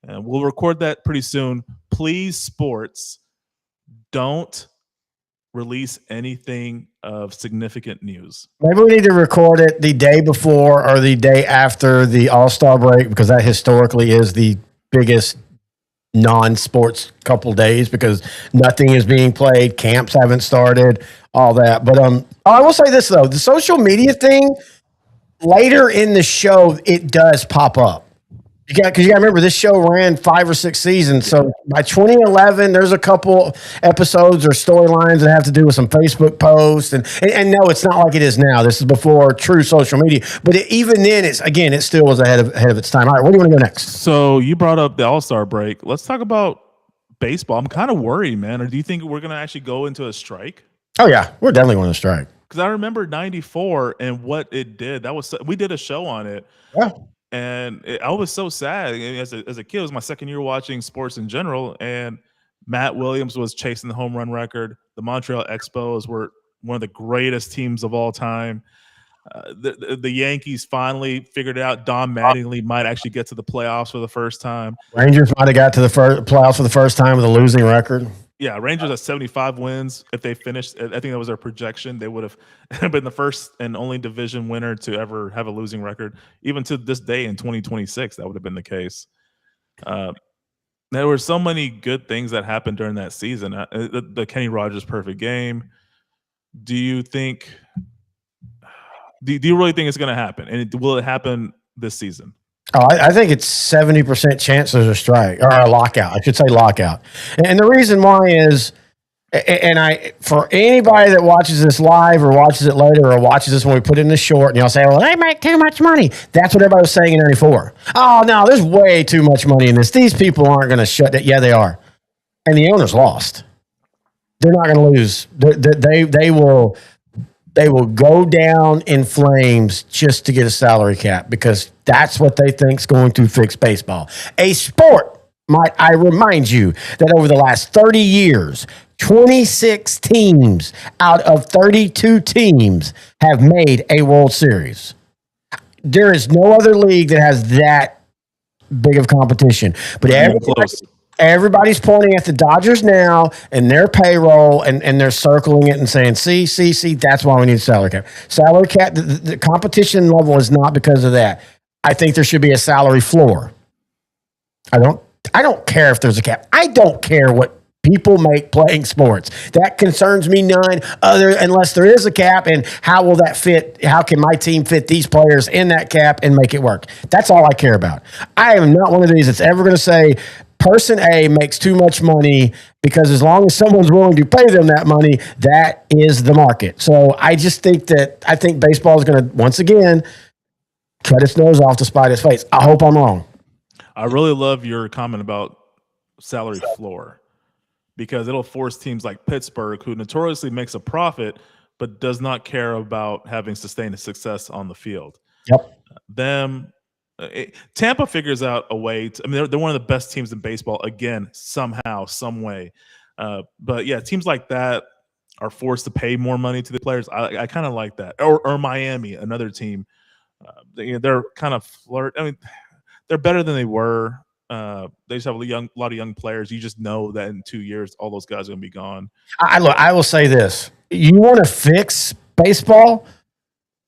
and we'll record that pretty soon. Please, sports, don't release anything of significant news. Maybe we need to record it the day before or the day after the All-Star break, because that historically is the biggest non-sports couple days because nothing is being played, camps haven't started, all that. But I will say this though, the social media thing later in the show, it does pop up. Because you got to remember, this show ran 5 or 6 seasons. So by 2011, there's a couple episodes or storylines that have to do with some Facebook posts. And no, it's not like it is now. This is before true social media. But even then, it still was ahead of its time. All right, where do you want to go next? So you brought up the All-Star break. Let's talk about baseball. I'm kind of worried, man. Or do you think we're going to actually go into a strike? Oh, yeah. We're definitely going to strike. Because I remember 94 and what it did. We did a show on it. Yeah. And I was so sad as a kid. It was my second year watching sports in general, and Matt Williams was chasing the home run record. The Montreal Expos were one of the greatest teams of all time. The Yankees finally figured out Don Mattingly might actually get to the playoffs for the first time. Rangers might have got to the playoffs for the first time with a losing record. Yeah, Rangers at 75 wins. If they finished, I think that was their projection. They would have been the first and only division winner to ever have a losing record. Even to this day in 2026, that would have been the case. There were so many good things that happened during that season. The Kenny Rogers perfect game. Do you think? Do you really think it's going to happen? And will it happen this season? Oh, I think it's 70% chance there's a strike or a lockout. I should say lockout. And the reason why is, and for anybody that watches this live or watches it later or watches this when we put it in the short and y'all say, well, they make too much money. That's what everybody was saying in 94. Oh, no, there's way too much money in this. These people aren't going to shut that. Yeah, they are. And the owners lost. They're not going to lose. They will go down in flames just to get a salary cap because that's what they think is going to fix baseball. A sport, might I remind you, that over the last 30 years, 26 teams out of 32 teams have made a World Series. There is no other league that has that big of competition. But everybody's pointing at the Dodgers now and their payroll, and they're circling it and saying, see, that's why we need a salary cap. Salary cap, the competition level is not because of that. I think there should be a salary floor. I don't care if there's a cap. I don't care what people make playing sports. That concerns me none unless there is a cap, and how will that fit? How can my team fit these players in that cap and make it work? That's all I care about. I am not one of these that's ever going to say, person A makes too much money, because as long as someone's willing to pay them that money, that is the market. So I just think baseball is going to, once again, cut its nose off to spite its face. I hope I'm wrong. I really love your comment about salary floor, because it'll force teams like Pittsburgh, who notoriously makes a profit but does not care about having sustained success on the field. Yep. Tampa figures out a way to, they're one of the best teams in baseball again, somehow, some way. But yeah, teams like that are forced to pay more money to the players. I kind of like that. Or Miami, another team. They're kind of they're better than they were. They just have a lot of young players. You just know that in 2 years, all those guys are going to be gone. I will say this: you want to fix baseball,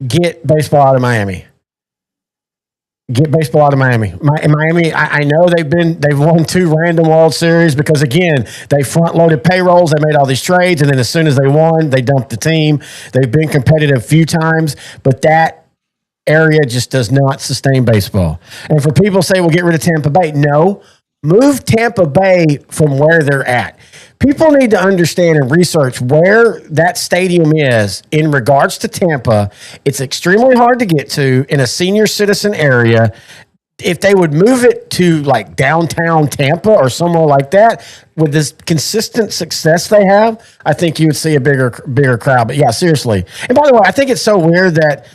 get baseball out of Miami. Get baseball out of Miami. Miami, I know they've won 2 random World Series because, again, they front-loaded payrolls. They made all these trades, and then as soon as they won, they dumped the team. They've been competitive a few times, but that area just does not sustain baseball. And for people to say, well, get rid of Tampa Bay, no. Move Tampa Bay from where they're at. People need to understand and research where that stadium is in regards to Tampa. It's extremely hard to get to in a senior citizen area. If they would move it to like downtown Tampa or somewhere like that, with this consistent success they have, I think you would see a bigger crowd. But yeah, seriously. And by the way, I think it's so weird that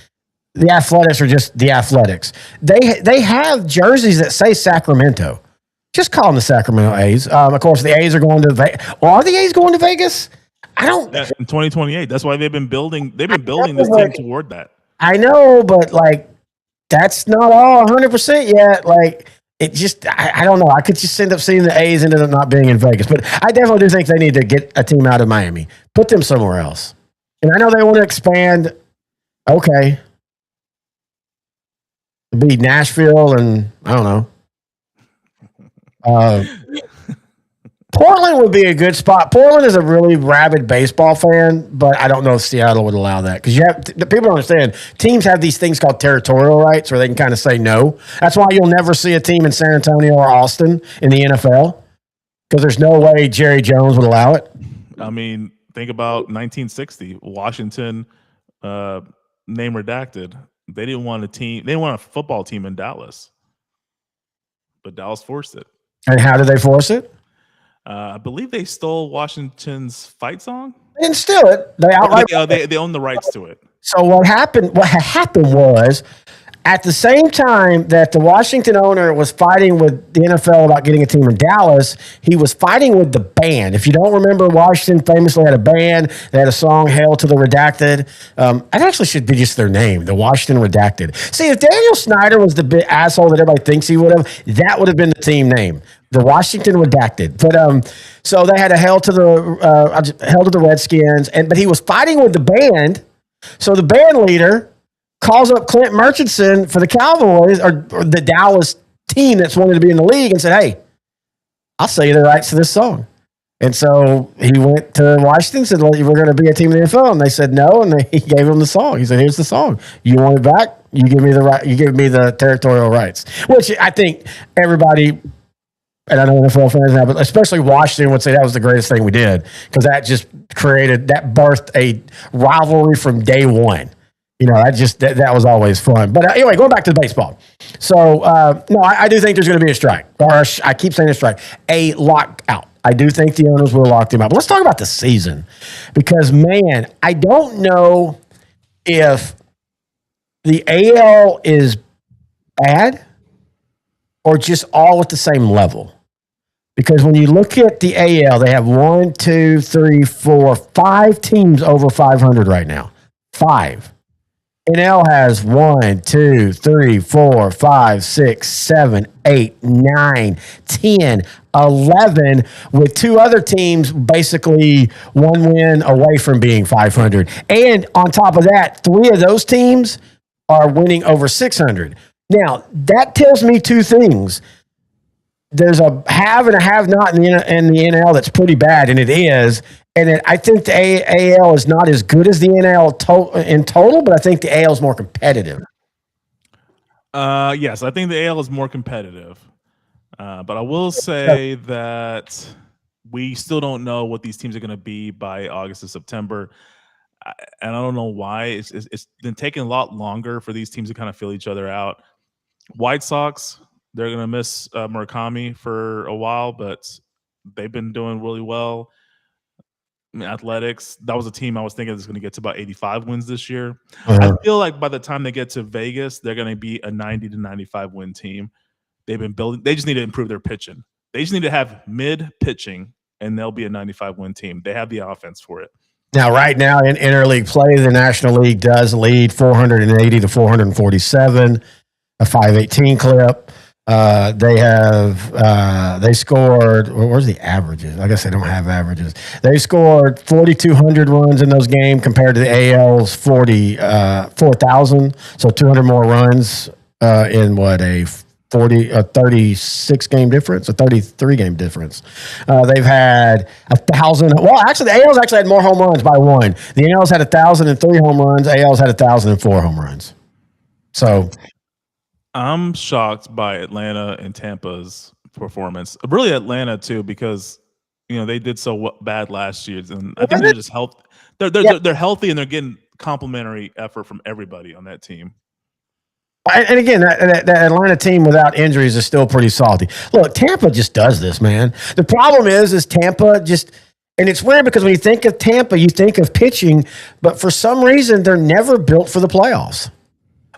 the Athletics are just the Athletics. They have jerseys that say Sacramento. Just call them the Sacramento A's. Of course, the A's are going to Vegas. Well, are the A's going to Vegas? I don't. Yeah, in 2028. That's why they've been building. They've been building this team toward that. I know, but like, that's not all 100% yet. Like, it just, I don't know. I could just end up seeing the A's ended up not being in Vegas, but I definitely do think they need to get a team out of Miami, put them somewhere else. And I know they want to expand. Okay, it'd be Nashville, and I don't know. Portland would be a good spot. Portland is a really rabid baseball fan, but I don't know if Seattle would allow that, because people don't understand. Teams have these things called territorial rights where they can kind of say no. That's why you'll never see a team in San Antonio or Austin in the NFL, because there's no way Jerry Jones would allow it. I mean, think about 1960, Washington, name redacted. They didn't want a team. They didn't want a football team in Dallas, but Dallas forced it. And how did they force it? I believe they stole Washington's fight song. They didn't steal it. They outright. They own the rights to it. So what happened? What happened was, At the same time that the Washington owner was fighting with the NFL about getting a team in Dallas, he was fighting with the band. If you don't remember, Washington famously had a band. They had a song, Hail to the Redacted. It actually should be just their name, the Washington Redacted. See, if Daniel Snyder was the big asshole that everybody thinks he would have, that would have been the team name, the Washington Redacted. But so they had a Hail to the Redskins, but he was fighting with the band. So the band leader calls up Clint Murchison for the Cowboys or the Dallas team that's wanted to be in the league and said, hey, I'll sell you the rights to this song. And so he went to Washington and said, well, we're going to be a team in the NFL. And they said no, and he gave him the song. He said, here's the song. You want it back? You give me the right. You give me the territorial rights, which I think everybody, and I know NFL fans now, but especially Washington would say that was the greatest thing we did because that just birthed a rivalry from day one. You know, that was always fun. But anyway, going back to the baseball. So, no, I do think there's going to be a strike. Or I keep saying a strike. A lockout. I do think the owners will lock them out. But let's talk about the season. Because, man, I don't know if the AL is bad or just all at the same level. Because when you look at the AL, they have 1, 2, 3, 4, 5 teams over 500 right now. 5. NL has 1, 2, 3, 4, 5, 6, 7, 8, 9, 10, 11, with 2 other teams basically 1 win away from being 500. And on top of that, 3 of those teams are winning over 600. Now, that tells me 2 things. There's a have and a have not in the NL that's pretty bad, and it is. And I think the AL is not as good as the NL in total, but I think the AL is more competitive. Yes, I think the AL is more competitive. But I will say that we still don't know what these teams are going to be by August or September. And I don't know why. It's been taking a lot longer for these teams to kind of feel each other out. White Sox, they're going to miss Murakami for a while, but they've been doing really well. Athletics, that was a team I was thinking is going to get to about 85 wins this year. I feel like by the time they get to Vegas, they're going to be a 90 to 95 win team. They've been building. They just need to improve their pitching. They just need to have mid pitching, and they'll be a 95 win team. They have the offense for it. Now, right now in interleague play, the National League does lead 480 to 447, a 518 clip. They scored, where's the averages? I guess they don't have averages. They scored 4,200 runs in those games compared to the AL's 4,000. So 200 more runs in a 36 game difference, a 33 game difference. They've had 1,000. Well, actually, the AL's actually had more home runs by 1. The NL's had 1,003 home runs. AL's had 1,004 home runs. So I'm shocked by Atlanta and Tampa's performance. Really, Atlanta too, because they did so bad last year, and I think they're just healthy. They're healthy, and they're getting complimentary effort from everybody on that team. And again, that Atlanta team without injuries is still pretty salty. Look, Tampa just does this, man. The problem is Tampa just, and it's weird because when you think of Tampa, you think of pitching, but for some reason, they're never built for the playoffs.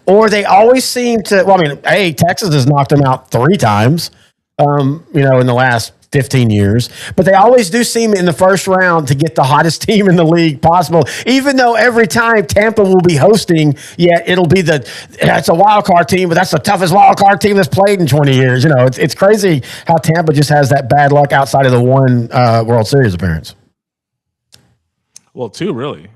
Or they always seem to. Well, I mean, Texas has knocked them out 3 times, in the last 15 years. But they always do seem in the first round to get the hottest team in the league possible. Even though every time Tampa will be hosting, it'll be it's a wild card team, but that's the toughest wild card team that's played in 20 years. It's crazy how Tampa just has that bad luck outside of the one World Series appearance. Well, 2 really.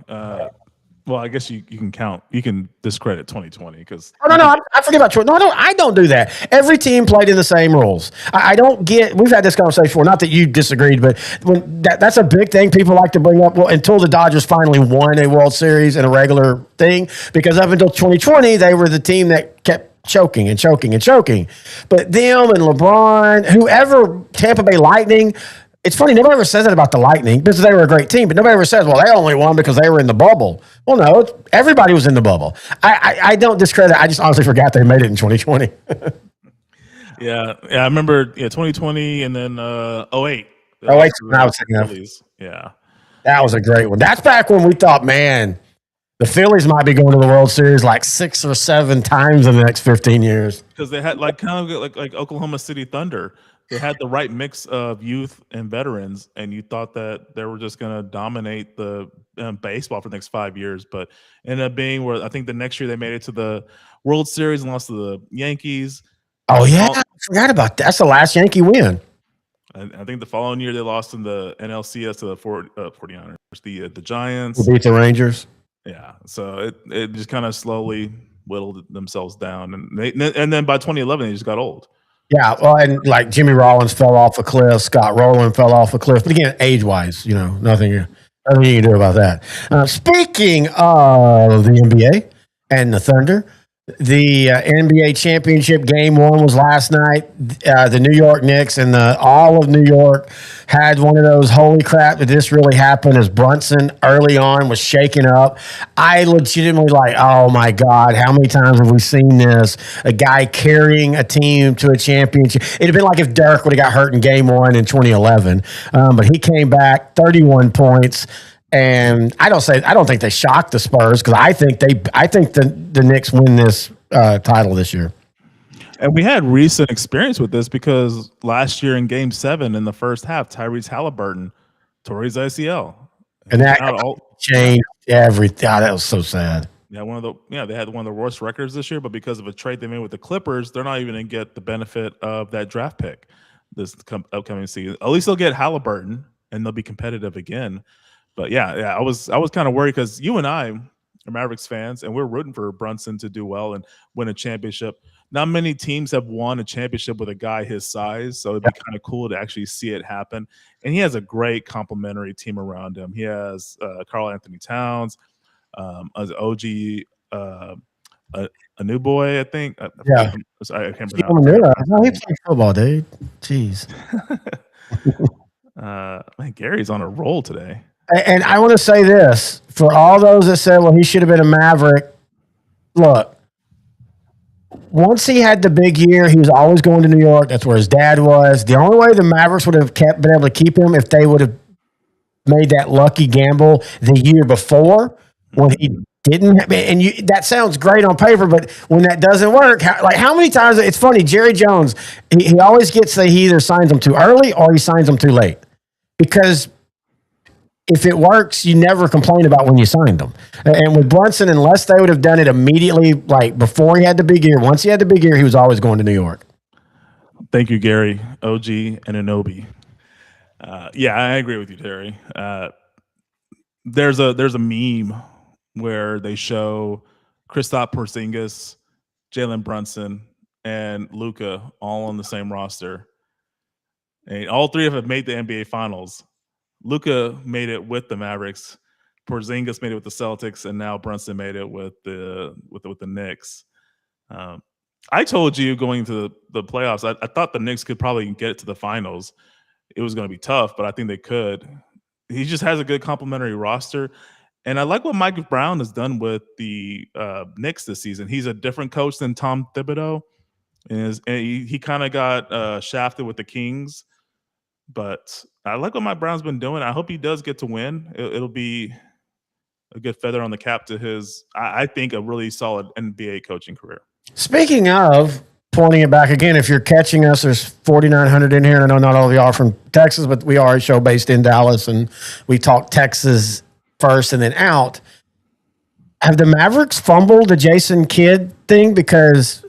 Well, I guess you can count. You can discredit 2020 because. Oh, no, I forget about 20. No, I don't do that. Every team played in the same rules. I don't get. We've had this conversation before. Not that you disagreed, but that's a big thing people like to bring up. Well, until the Dodgers finally won a World Series in a regular thing, because up until 2020 they were the team that kept choking and choking and choking. But them and LeBron, whoever, Tampa Bay Lightning. It's funny, nobody ever says that about the Lightning because they were a great team, but nobody ever says, well, they only won because they were in the bubble. Well, no, everybody was in the bubble. I don't discredit. I just honestly forgot they made it in 2020. Yeah, I remember 2020 and then 08. 08, I was thinking of. Yeah. That was a great one. That's back when we thought, man, The Phillies might be going to the World Series like 6 or 7 times in the next 15 years. Because they had like kind of like Oklahoma City Thunder. They had the right mix of youth and veterans, and you thought that they were just going to dominate the baseball for the next 5 years. But ended up being where I think the next year they made it to the World Series and lost to the Yankees. Oh, yeah. I forgot about that. That's the last Yankee win. I think the following year they lost in the NLCS to the 49ers, the Giants. We beat the Rangers. Yeah. So it just kind of slowly whittled themselves down. And then by 2011, they just got old. Yeah, well, and like Jimmy Rollins fell off a cliff, Scott Rowland fell off a cliff. But again, age-wise, nothing you can do about that. Speaking of the NBA and the Thunder, the NBA championship game 1 was last night. The New York Knicks and all of New York had one of those holy crap, did this really happen, as Brunson early on was shaken up. I legitimately oh my God, how many times have we seen this? A guy carrying a team to a championship. It'd have been like if Dirk would have got hurt in game 1 in 2011. But he came back, 31 points. And I don't think they shocked the Spurs, because I think the Knicks win this title this year. And we had recent experience with this, because last year in Game 7 in the first half, Tyrese Halliburton tore his ACL, and that changed everything. That was so sad. Yeah, they had one of the worst records this year, but because of a trade they made with the Clippers, they're not even going to get the benefit of that draft pick this upcoming season. At least they'll get Halliburton, and they'll be competitive again. But yeah, I was kind of worried, because you and I are Mavericks fans, and we're rooting for Brunson to do well and win a championship. Not many teams have won a championship with a guy his size, so it'd be kind of cool to actually see it happen. And he has a great complementary team around him. He has Karl Anthony Towns, as OG, a new boy, I think. I can't pronounce. No, he played football, dude. Jeez. Man, Gary's on a roll today. And I want to say this, for all those that said, well, he should have been a Maverick. Look, once he had the big year, he was always going to New York. That's where his dad was. The only way the Mavericks would have been able to keep him if they would have made that lucky gamble the year before, when he didn't. And that sounds great on paper, but when that doesn't work, how many times? It's funny, Jerry Jones, he always gets he either signs them too early or he signs them too late, because if it works, you never complain about when you signed them. And with Brunson, unless they would have done it immediately, like before he had the big year, once he had the big year, he was always going to New York. Thank you, Gary, OG, and Anobi. Yeah, I agree with you, Terry. There's a meme where they show Kristaps Porzingis, Jalen Brunson, and Luka all on the same roster. And all three of them have made the NBA Finals. Luka made it with the Mavericks, Porzingis made it with the Celtics, and now Brunson made it with the Knicks. I told you going to the playoffs, I thought the Knicks could probably get it to the finals. It was going to be tough, but I think they could. He just has a good complementary roster. And I like what Mike Brown has done with the Knicks this season. He's a different coach than Tom Thibodeau. And he kind of got shafted with the Kings. But I like what Mike Brown's been doing. I hope he does get to win. It'll be a good feather on the cap to his, I think, a really solid NBA coaching career. Speaking of pointing it back again, if you're catching us, there's 4,900 in here. And I know not all of you are from Texas, but we are a show based in Dallas, and we talk Texas first and then out. Have the Mavericks fumbled the Jason Kidd thing? Because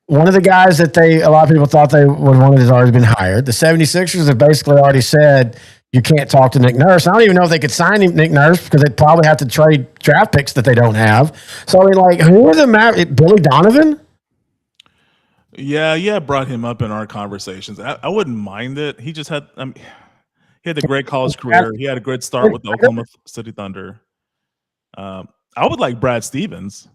one of the guys that a lot of people thought they would want has already been hired. The 76ers have basically already said you can't talk to Nick Nurse. I don't even know if they could sign Nick Nurse, because they'd probably have to trade draft picks that they don't have. So, I mean, who are the Mavericks? Billy Donovan? Yeah, brought him up in our conversations. I wouldn't mind it. He just had he had a great college career. He had a great start with the Oklahoma City Thunder. I would like Brad Stevens.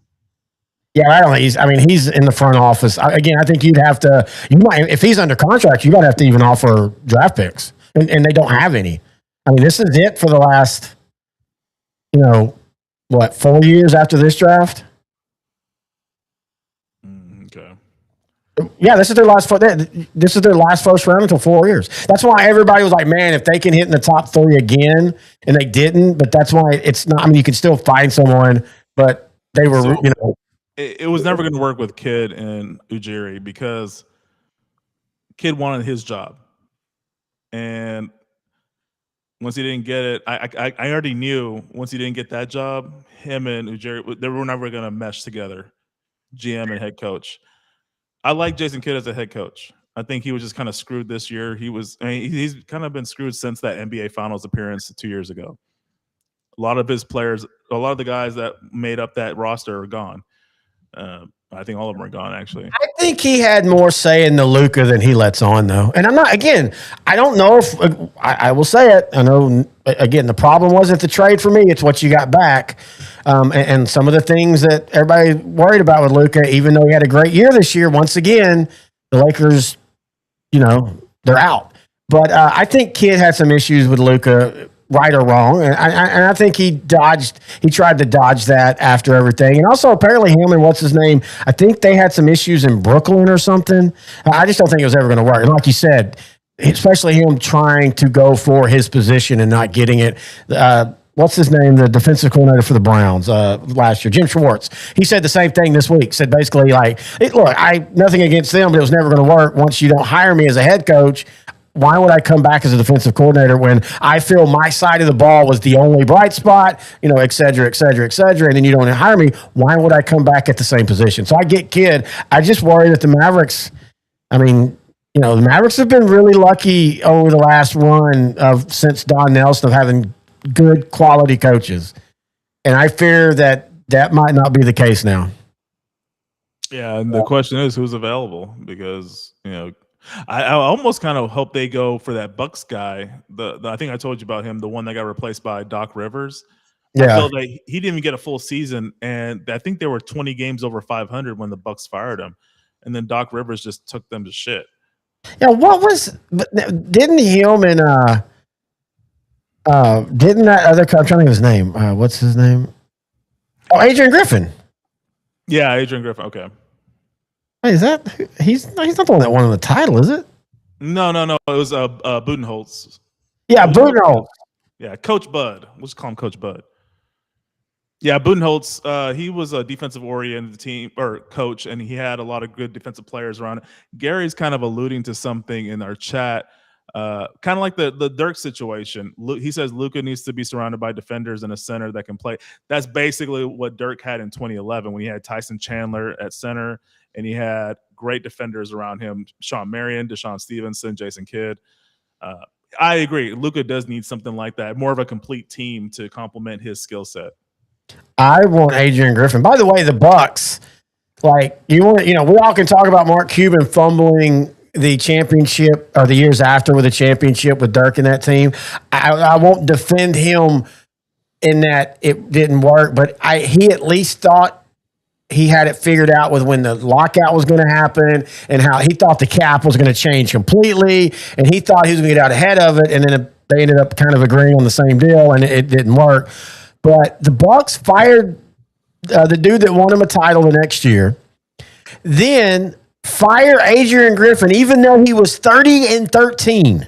Yeah, I don't think he's in the front office. Again, I think you might, if he's under contract, you might have to even offer draft picks, and they don't have any. I mean, this is it for the last, 4 years after this draft? Okay. Yeah, this is their last. This is their last first round until 4 years. That's why everybody was like, "Man, if they can hit in the top 3 again," and they didn't. But that's why it's not. I mean, you can still find someone, but they were, So- you know, it was never going to work with Kidd and Ujiri because Kidd wanted his job, and once he didn't get it, I already knew once he didn't get that job, him and Ujiri, they were never going to mesh together, GM and head coach. I like Jason Kidd as a head coach. I think he was just kind of screwed this year. He's kind of been screwed since that NBA Finals appearance 2 years ago. A lot of his players, a lot of the guys that made up that roster are gone. I think all of them are gone, actually. I think he had more say in the Luka than he lets on, though. And I'm not. Again, I don't know if I will say it. I know. Again, the problem wasn't the trade for me; it's what you got back, and some of the things that everybody worried about with Luka. Even though he had a great year this year, once again, the Lakers, you know, they're out. But I think Kidd had some issues with Luka, right or wrong, and I think he tried to dodge that after everything, and also apparently him and what's his name, I think they had some issues in Brooklyn or something. I just don't think it was ever going to work. And like you said, especially him trying to go for his position and not getting it. What's his name? The defensive coordinator for the Browns last year, Jim Schwartz. He said the same thing this week. Said basically like, hey, look, nothing against them, but it was never going to work. Once you don't hire me as a head coach, why would I come back as a defensive coordinator when I feel my side of the ball was the only bright spot, you know, et cetera, et cetera, et cetera, and then you don't hire me? Why would I come back at the same position? So I get Kidd. I just worry that the Mavericks, I mean, you know, the Mavericks have been really lucky over the last run since Don Nelson of having good quality coaches. And I fear that might not be the case now. Yeah, and the question is who's available, because, you know, I almost kind of hope they go for that Bucks guy. I think I told you about him, the one that got replaced by Doc Rivers. Yeah. I feel like he didn't even get a full season, and I think there were 20 games over 500 when the Bucks fired him, and then Doc Rivers just took them to shit. Yeah, didn't him and didn't that other coach, I'm trying to think of his name. What's his name? Oh, Adrian Griffin. Yeah, Adrian Griffin. Okay. Wait, is that he's not the one that won the title, is it? No. It was Budenholtz. Yeah, Budenholtz. Yeah, Coach Bud. We'll just call him Coach Bud. Yeah, Budenholtz. He was a defensive-oriented team or coach, and he had a lot of good defensive players around it. Gary's kind of alluding to something in our chat, kind of like the Dirk situation. He says Luka needs to be surrounded by defenders and a center that can play. That's basically what Dirk had in 2011 when he had Tyson Chandler at center, and he had great defenders around him: Sean Marion, Deshaun Stevenson, Jason Kidd. I agree. Luka does need something like that, more of a complete team to complement his skill set. I want Adrian Griffin. By the way, the Bucks, like we all can talk about Mark Cuban fumbling the championship or the years after with a championship with Dirk and that team. I won't defend him in that it didn't work, but he at least thought he had it figured out with when the lockout was going to happen and how he thought the cap was going to change completely, and he thought he was going to get out ahead of it, and then they ended up kind of agreeing on the same deal, and it didn't work. But the Bucks fired the dude that won him a title the next year, then fire Adrian Griffin, even though he was 30-13.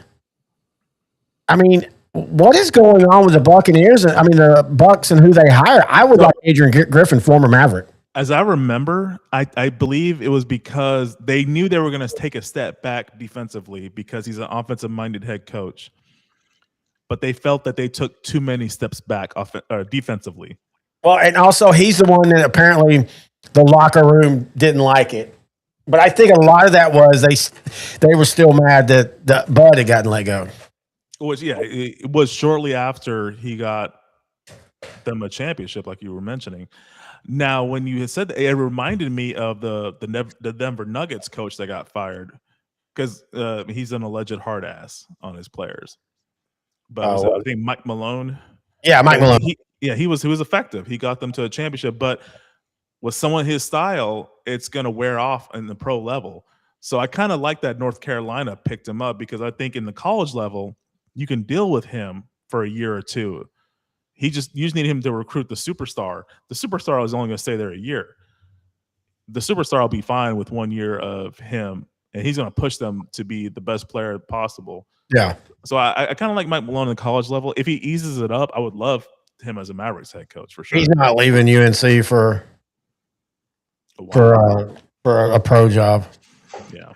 I mean, what is going on with the Buccaneers? I mean, the Bucks and who they hire. I would like Adrian Griffin, former Maverick. As I remember, I believe it was because they knew they were going to take a step back defensively because he's an offensive-minded head coach. But they felt that they took too many steps back defensively. Well, and also he's the one that apparently the locker room didn't like it. But I think a lot of that was they were still mad that Bud had gotten let go. It was shortly after he got them a championship, like you were mentioning. Now, when you had said that, it reminded me of the Denver Nuggets coach that got fired because he's an alleged hard ass on his players. But I think Mike Malone. Yeah, Mike Malone. He was effective. He got them to a championship, but with someone his style, it's going to wear off in the pro level. So I kind of like that North Carolina picked him up because I think in the college level, you can deal with him for a year or two. You just need him to recruit the superstar. The superstar is only going to stay there a year. the superstar will be fine with 1 year of him, and he's going to push them to be the best player possible. Yeah. So I kind of like Mike Malone at the college level. If he eases it up, I would love him as a Mavericks head coach for sure. He's not leaving UNC for a pro job. Yeah.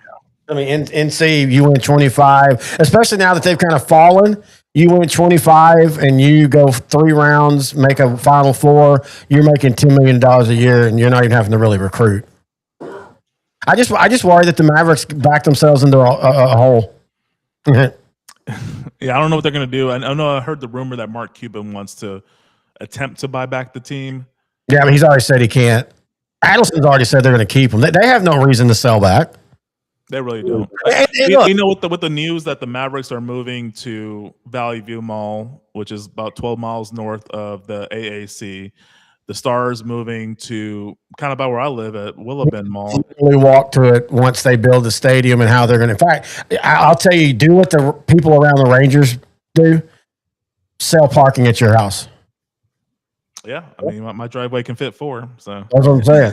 I mean, NC, you win 25, especially now that they've kind of fallen. You win 25 and you go 3 rounds, make a Final Four. You're making $10 million a year, and you're not even having to really recruit. I just worry that the Mavericks back themselves into a hole. Yeah, I don't know what they're going to do. I heard the rumor that Mark Cuban wants to attempt to buy back the team. Yeah, but he's already said he can't. Adelson's already said they're going to keep him. They have no reason to sell back. They really don't. You know, with the news that the Mavericks are moving to Valley View Mall, which is about 12 miles north of the AAC, the Stars moving to kind of about where I live at Willow Bend Mall. We walk to it once they build the stadium and how they're going to. In fact, I'll tell you, do what the people around the Rangers do: sell parking at your house. Yeah, I mean, my driveway can fit 4. So that's what I'm saying.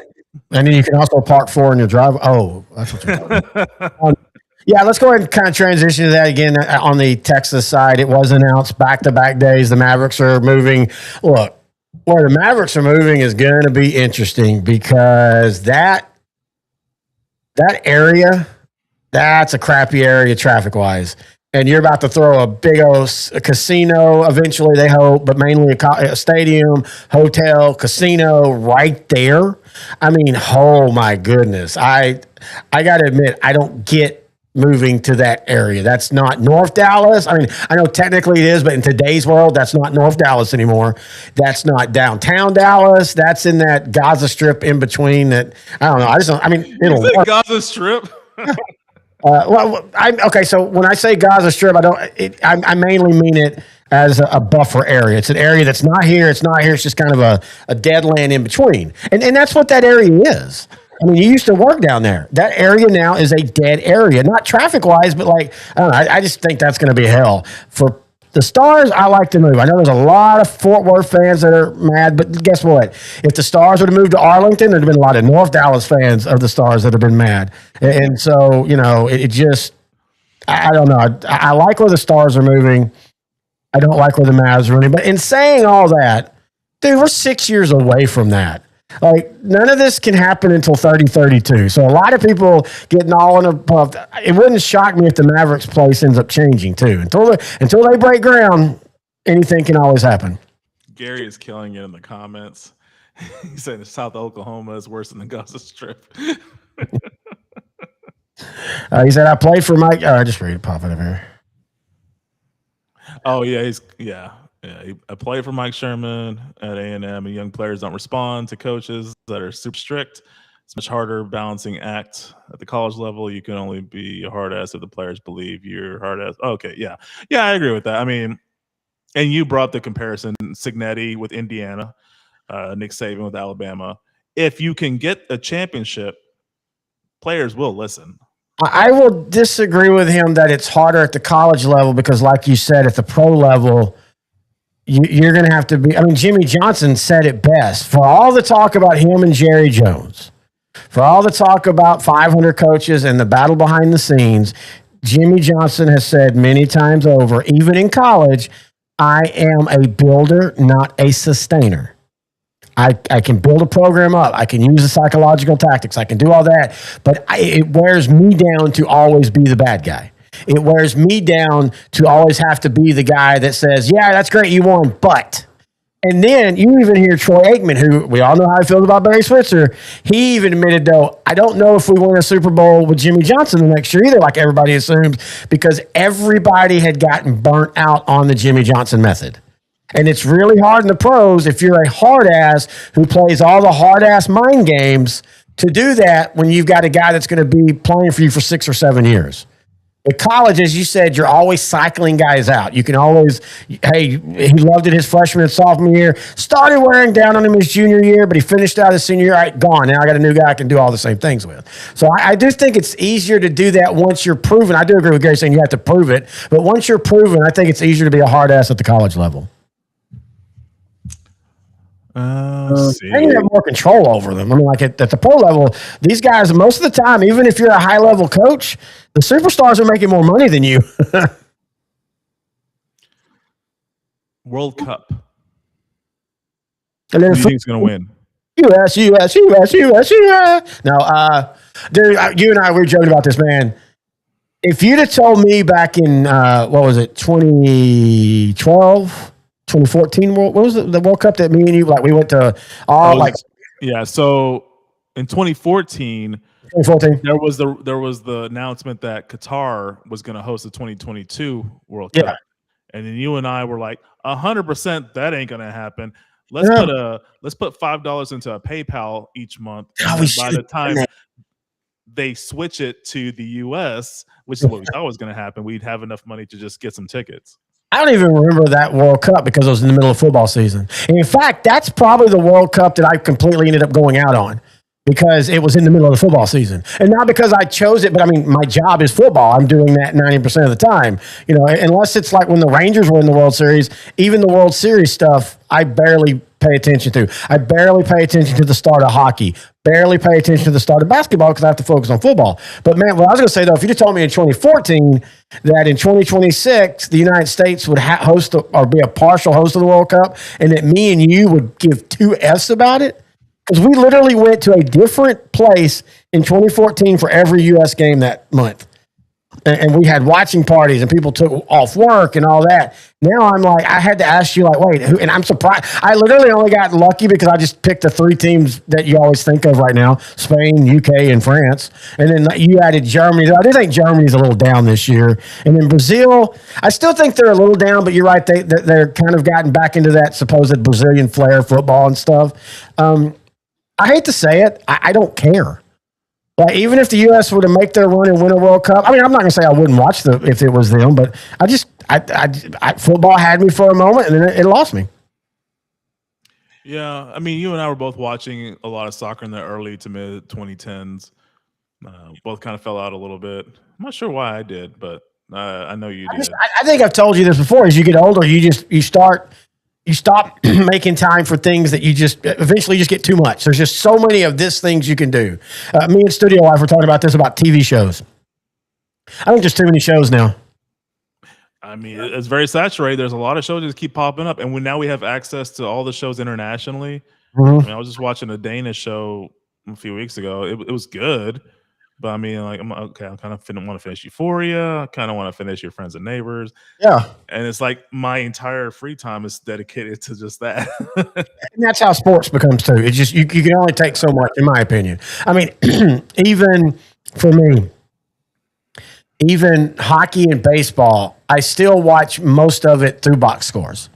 And then you can also park 4 in your driveway. Oh, that's what you're talking about. Yeah, let's go ahead and kind of transition to that again on the Texas side. It was announced back-to-back days. The Mavericks are moving. Look, where the Mavericks are moving is going to be interesting because that area, that's a crappy area traffic-wise. And you're about to throw a big old casino eventually, they hope, but mainly a stadium, hotel, casino right there. I mean, oh my goodness. I got to admit, I don't get moving to that area. That's not North Dallas. I mean, I know technically it is, but in today's world, that's not North Dallas anymore. That's not downtown Dallas. That's in that Gaza Strip in between that. I don't know. It'll work. Gaza Strip? Okay. So when I say Gaza Strip, I mainly mean it as a buffer area. It's an area that's not here. It's not here. It's just kind of a dead land in between. And that's what that area is. I mean, you used to work down there. That area now is a dead area, not traffic wise, but like, I don't know. I just think that's going to be hell for the Stars. I like to move. I know there's a lot of Fort Worth fans that are mad, but guess what? If the Stars would have moved to Arlington, there'd have been a lot of North Dallas fans of the Stars that have been mad. And so, you know, it just, I don't know. I like where the Stars are moving. I don't like where the Mavs are running. But in saying all that, dude, we're 6 years away from that. Like, none of this can happen until 30-32. So a lot of people getting all in a puff. It wouldn't shock me if the Mavericks place ends up changing too. Until they break ground, anything can always happen. Gary is killing it in the comments. He's saying South Oklahoma is worse than the Gaza Strip. He said, I played for Mike. I just read it popping up here. Oh, yeah. I played for Mike Sherman at A&M, and young players don't respond to coaches that are super strict. It's much harder balancing act at the college level. You can only be a hard ass if the players believe you're hard ass. Okay, yeah, I agree with that. I mean, and you brought the comparison: Cignetti with Indiana, Nick Saban with Alabama. If you can get a championship, players will listen. I will disagree with him that it's harder at the college level because, like you said, at the pro level, you're going to have to be. I mean, Jimmy Johnson said it best. For all the talk about him and Jerry Jones, for all the talk about 500 coaches and the battle behind the scenes, Jimmy Johnson has said many times over, even in college, I am a builder, not a sustainer. I can build a program up. I can use the psychological tactics. I can do all that. But it wears me down to always be the bad guy. It wears me down to always have to be the guy that says, yeah, that's great, you won, but. And then you even hear Troy Aikman, who we all know how he feels about Barry Switzer. He even admitted, though, I don't know if we win a Super Bowl with Jimmy Johnson the next year either, like everybody assumes, because everybody had gotten burnt out on the Jimmy Johnson method. And it's really hard in the pros if you're a hard ass who plays all the hard ass mind games to do that when you've got a guy that's going to be playing for you for 6 or 7 years. At college, as you said, you're always cycling guys out. You can always, hey, he loved it his freshman and sophomore year, started wearing down on him his junior year, but he finished out his senior year, all right, gone. Now I got a new guy I can do all the same things with. So I do think it's easier to do that once you're proven. I do agree with Gary saying you have to prove it, but once you're proven, I think it's easier to be a hard ass at the college level. See. And you have more control over them. I mean, like at the pro level, these guys, most of the time, even if you're a high level coach, the superstars are making more money than you. World Cup. And then Who do you think's going to win? US. No, dude, you and I, we were joking about this, man. If you'd have told me back in, what was it, 2012, 2014, what was the World Cup that me and you, like, we went to Yeah, so in 2014, there was the announcement that Qatar was going to host the 2022 World Cup. And then you and I were like, 100% that ain't going to happen. Let's put $5 into a PayPal each month. And by the time they switch it to the US, which is what we thought was going to happen, we'd have enough money to just get some tickets. I don't even remember that World Cup because it was in the middle of football season. And in fact, that's probably the World Cup that I completely ended up going out on because it was in the middle of the football season. And not because I chose it, but I mean, my job is football. I'm doing that 90% of the time. You know, unless it's like when the Rangers were in the World Series, even the World Series stuff, I barely pay attention to. I barely pay attention to the start of hockey, barely pay attention to the start of basketball because I have to focus on football. But man, what I was going to say though, if you told me in 2014 that in 2026 the United States would host or be a partial host of the World Cup, and that me and you would give two Fs about it, because we literally went to a different place in 2014 for every U.S. game that month. And we had watching parties and people took off work and all that. Now I'm like, I had to ask you, like, wait, who? And I'm surprised. I literally only got lucky because I just picked the three teams that you always think of right now: Spain, UK, and France. And then you added Germany. I do think Germany's a little down this year. And then Brazil, I still think they're a little down, but you're right. They're kind of gotten back into that supposed Brazilian flair football and stuff. I hate to say it. I don't care. Like, even if the U.S. were to make their run and win a World Cup, I mean, I'm not going to say I wouldn't watch if it was them, but football had me for a moment, and then it lost me. Yeah, I mean, you and I were both watching a lot of soccer in the early to mid 2010s. Both kind of fell out a little bit. I'm not sure why I did, but I know you did. I think I've told you this before. As you get older, you stop making time for things that you just eventually just get too much. There's just so many of these things you can do. Me and Studio Wife were talking about this about TV shows. I think there's too many shows now. I mean, it's very saturated. There's a lot of shows that keep popping up. And now we have access to all the shows internationally. I mean, I was just watching a Danish show a few weeks ago. It was good. But I mean, like, I kind of want to finish Euphoria. I kind of want to finish Your Friends and Neighbors. Yeah. And it's like my entire free time is dedicated to just that. And that's how sports becomes too. It's just, you can only take so much, in my opinion. I mean, even for me, even hockey and baseball, I still watch most of it through box scores.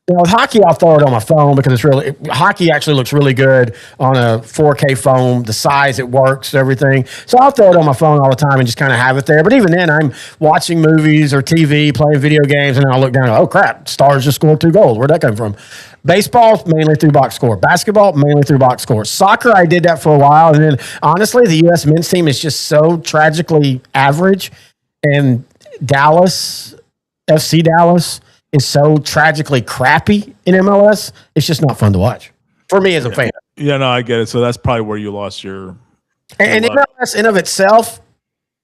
You know, with hockey, I'll throw it on my phone because hockey actually looks really good on a 4K phone. The size, it works, everything. So I'll throw it on my phone all the time and just kind of have it there. But even then, I'm watching movies or TV, playing video games, and then I'll look down and go, oh, crap, Stars just scored 2 goals. Where'd that come from? Baseball, mainly through box score. Basketball, mainly through box score. Soccer, I did that for a while. And then, honestly, the U.S. men's team is just so tragically average. And FC Dallas, is so tragically crappy in MLS. It's just not fun to watch for me as a fan. Yeah, no, I get it. So that's probably where you lost your. And MLS in of itself,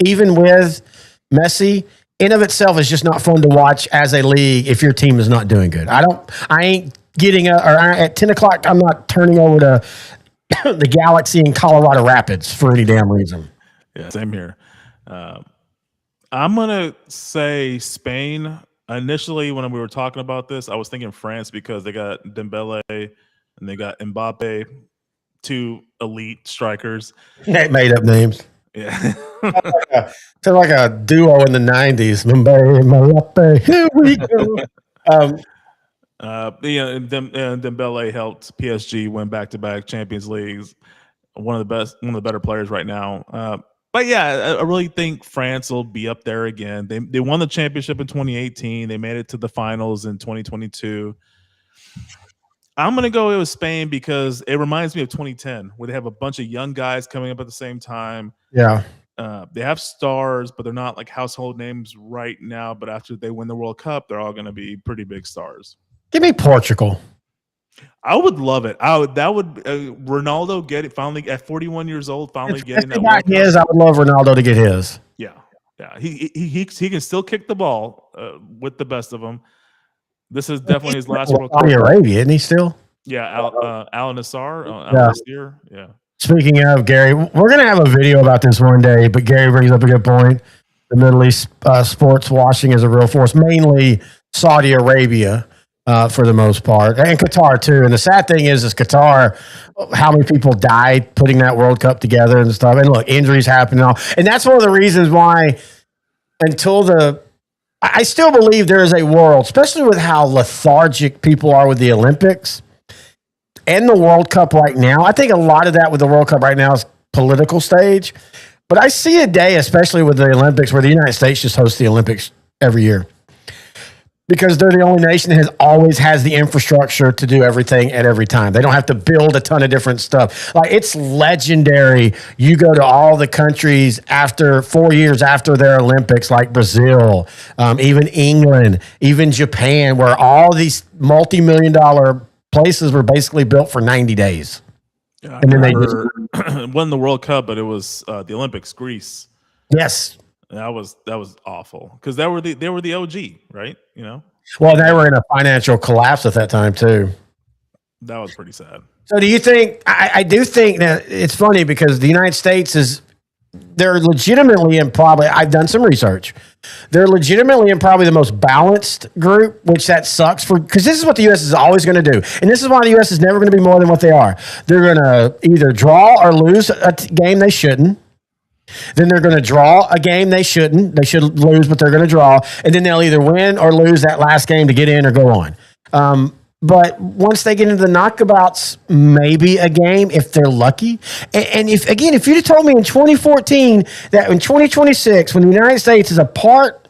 even with Messi, in of itself is just not fun to watch as a league if your team is not doing good. I ain't getting at 10 o'clock. I'm not turning over to the Galaxy in Colorado Rapids for any damn reason. Yeah, same here. I'm gonna say Spain. Initially, when we were talking about this, I was thinking France because they got Dembele and they got Mbappe, 2 elite strikers. They made up names. Yeah. It's like a duo in the 90s. Mbappe, here we go. Dembele helped PSG win back-to-back Champions Leagues. One of the better players right now. But yeah, I really think France will be up there again. They won the championship in 2018. They made it to the finals in 2022. I'm going to go with Spain because it reminds me of 2010, where they have a bunch of young guys coming up at the same time. Yeah. They have stars, but they're not like household names right now. But after they win the World Cup, they're all going to be pretty big stars. Give me Portugal. I would love it. That would Ronaldo get it finally at 41 years old. Finally getting that. Got his, I would love Ronaldo to get his. Yeah. He can still kick the ball with the best of them. This is definitely his last World Cup. Saudi Arabia, isn't he still? Yeah, Al Nassr. Yeah. Speaking of Gary, we're gonna have a video about this one day. But Gary brings up a good point. The Middle East sports washing is a real force, mainly Saudi Arabia. For the most part, and Qatar too. And the sad thing is Qatar, how many people died putting that World Cup together and stuff. And look, injuries happen and all. And that's one of the reasons why I still believe there is a world, especially with how lethargic people are with the Olympics and the World Cup right now. I think a lot of that with the World Cup right now is political stage. But I see a day, especially with the Olympics, where the United States just hosts the Olympics every year. Because they're the only nation that always has the infrastructure to do everything at every time. They don't have to build a ton of different stuff. Like, it's legendary. You go to all the countries after 4 years after their Olympics, like Brazil, even England, even Japan, where all these multi-million-dollar places were basically built for 90 days. Yeah, and then they just won the World Cup, but it was the Olympics, Greece. Yes. That was awful because they were the OG, right? You know. Well, they were in a financial collapse at that time too. That was pretty sad. So, do you think? I do think that it's funny because the United States they're legitimately and probably I've done some research. They're legitimately and probably the most balanced group, which that sucks because this is what the U.S. is always going to do, and this is why the U.S. is never going to be more than what they are. They're going to either draw or lose a game they shouldn't. Then they're going to draw a game they shouldn't. They should lose, but they're going to draw. And then they'll either win or lose that last game to get in or go on. But once they get into the knockouts, maybe a game if they're lucky. And if you'd have told me in 2014 that in 2026, when the United States is a part,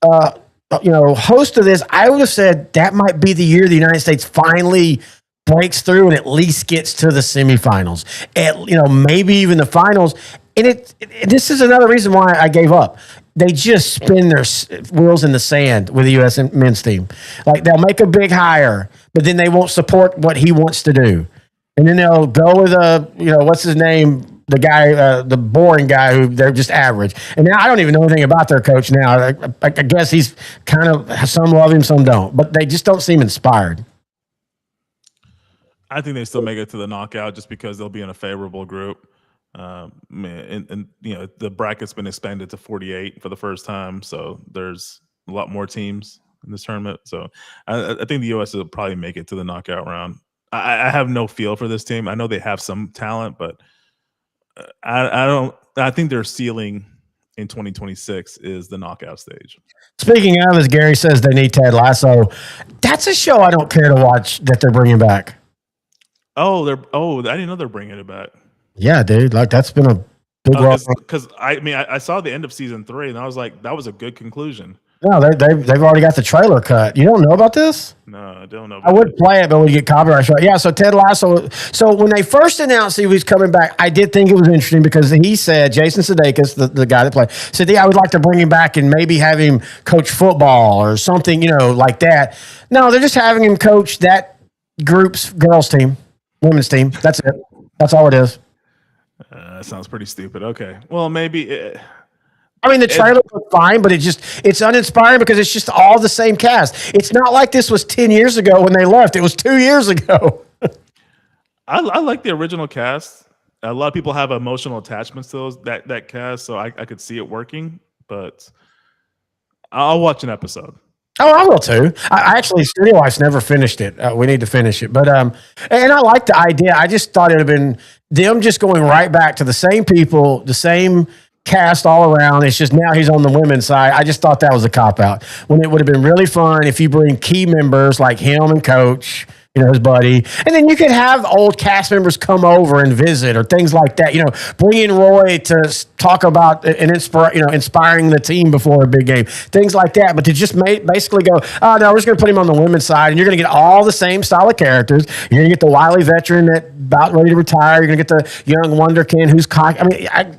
host of this, I would have said that might be the year the United States finally breaks through and at least gets to the semifinals. Maybe even the finals. And this is another reason why I gave up. They just spin their wheels in the sand with the U.S. men's team. Like, they'll make a big hire, but then they won't support what he wants to do. And then they'll go with what's his name? The guy, the boring guy who they're just average. And now I don't even know anything about their coach now. I guess he's kind of, some love him, some don't. But they just don't seem inspired. I think they still make it to the knockout just because they'll be in a favorable group. The bracket's been expanded to 48 for the first time, so there's a lot more teams in this tournament. So I think the U.S. will probably make it to the knockout round. I have no feel for this team. I know they have some talent, but I don't. I think their ceiling in 2026 is the knockout stage. Speaking of, as Gary says, they need Ted Lasso. That's a show I don't care to watch that they're bringing back. I didn't know they're bringing it back. Yeah, dude. Like, that's been a big because I saw the end of season 3 and I was like, that was a good conclusion. No, they've already got the trailer cut. You don't know about this? No, I don't know. I would play it, but we get copyright strike. Yeah, so Ted Lasso. So when they first announced he was coming back, I did think it was interesting because he said, Jason Sudeikis, the guy that played, said, I would like to bring him back and maybe have him coach football or something, like that. No, they're just having him coach that group's girls team, women's team. That's it. That's all it is. That sounds pretty stupid. Okay. Well, maybe. The trailer was fine, but it's uninspiring because it's just all the same cast. It's not like this was 10 years ago when they left. It was 2 years ago. I like the original cast. A lot of people have emotional attachments to that cast, so I could see it working, but I'll watch an episode. Oh, I will too. I actually, Studio Life's never finished it. We need to finish it. But and I like the idea. I just thought it would have been them just going right back to the same people, the same cast all around. It's just now he's on the women's side. I just thought that was a cop-out. When it would have been really fun if you bring key members like him and Coach, his buddy. And then you could have old cast members come over and visit or things like that. Bring in Roy to talk about and inspiring the team before a big game. Things like that. But to just basically go, oh, no, we're just going to put him on the women's side. And you're going to get all the same style of characters. You're going to get the wily veteran that about ready to retire. You're going to get the young wonderkin who's cocky.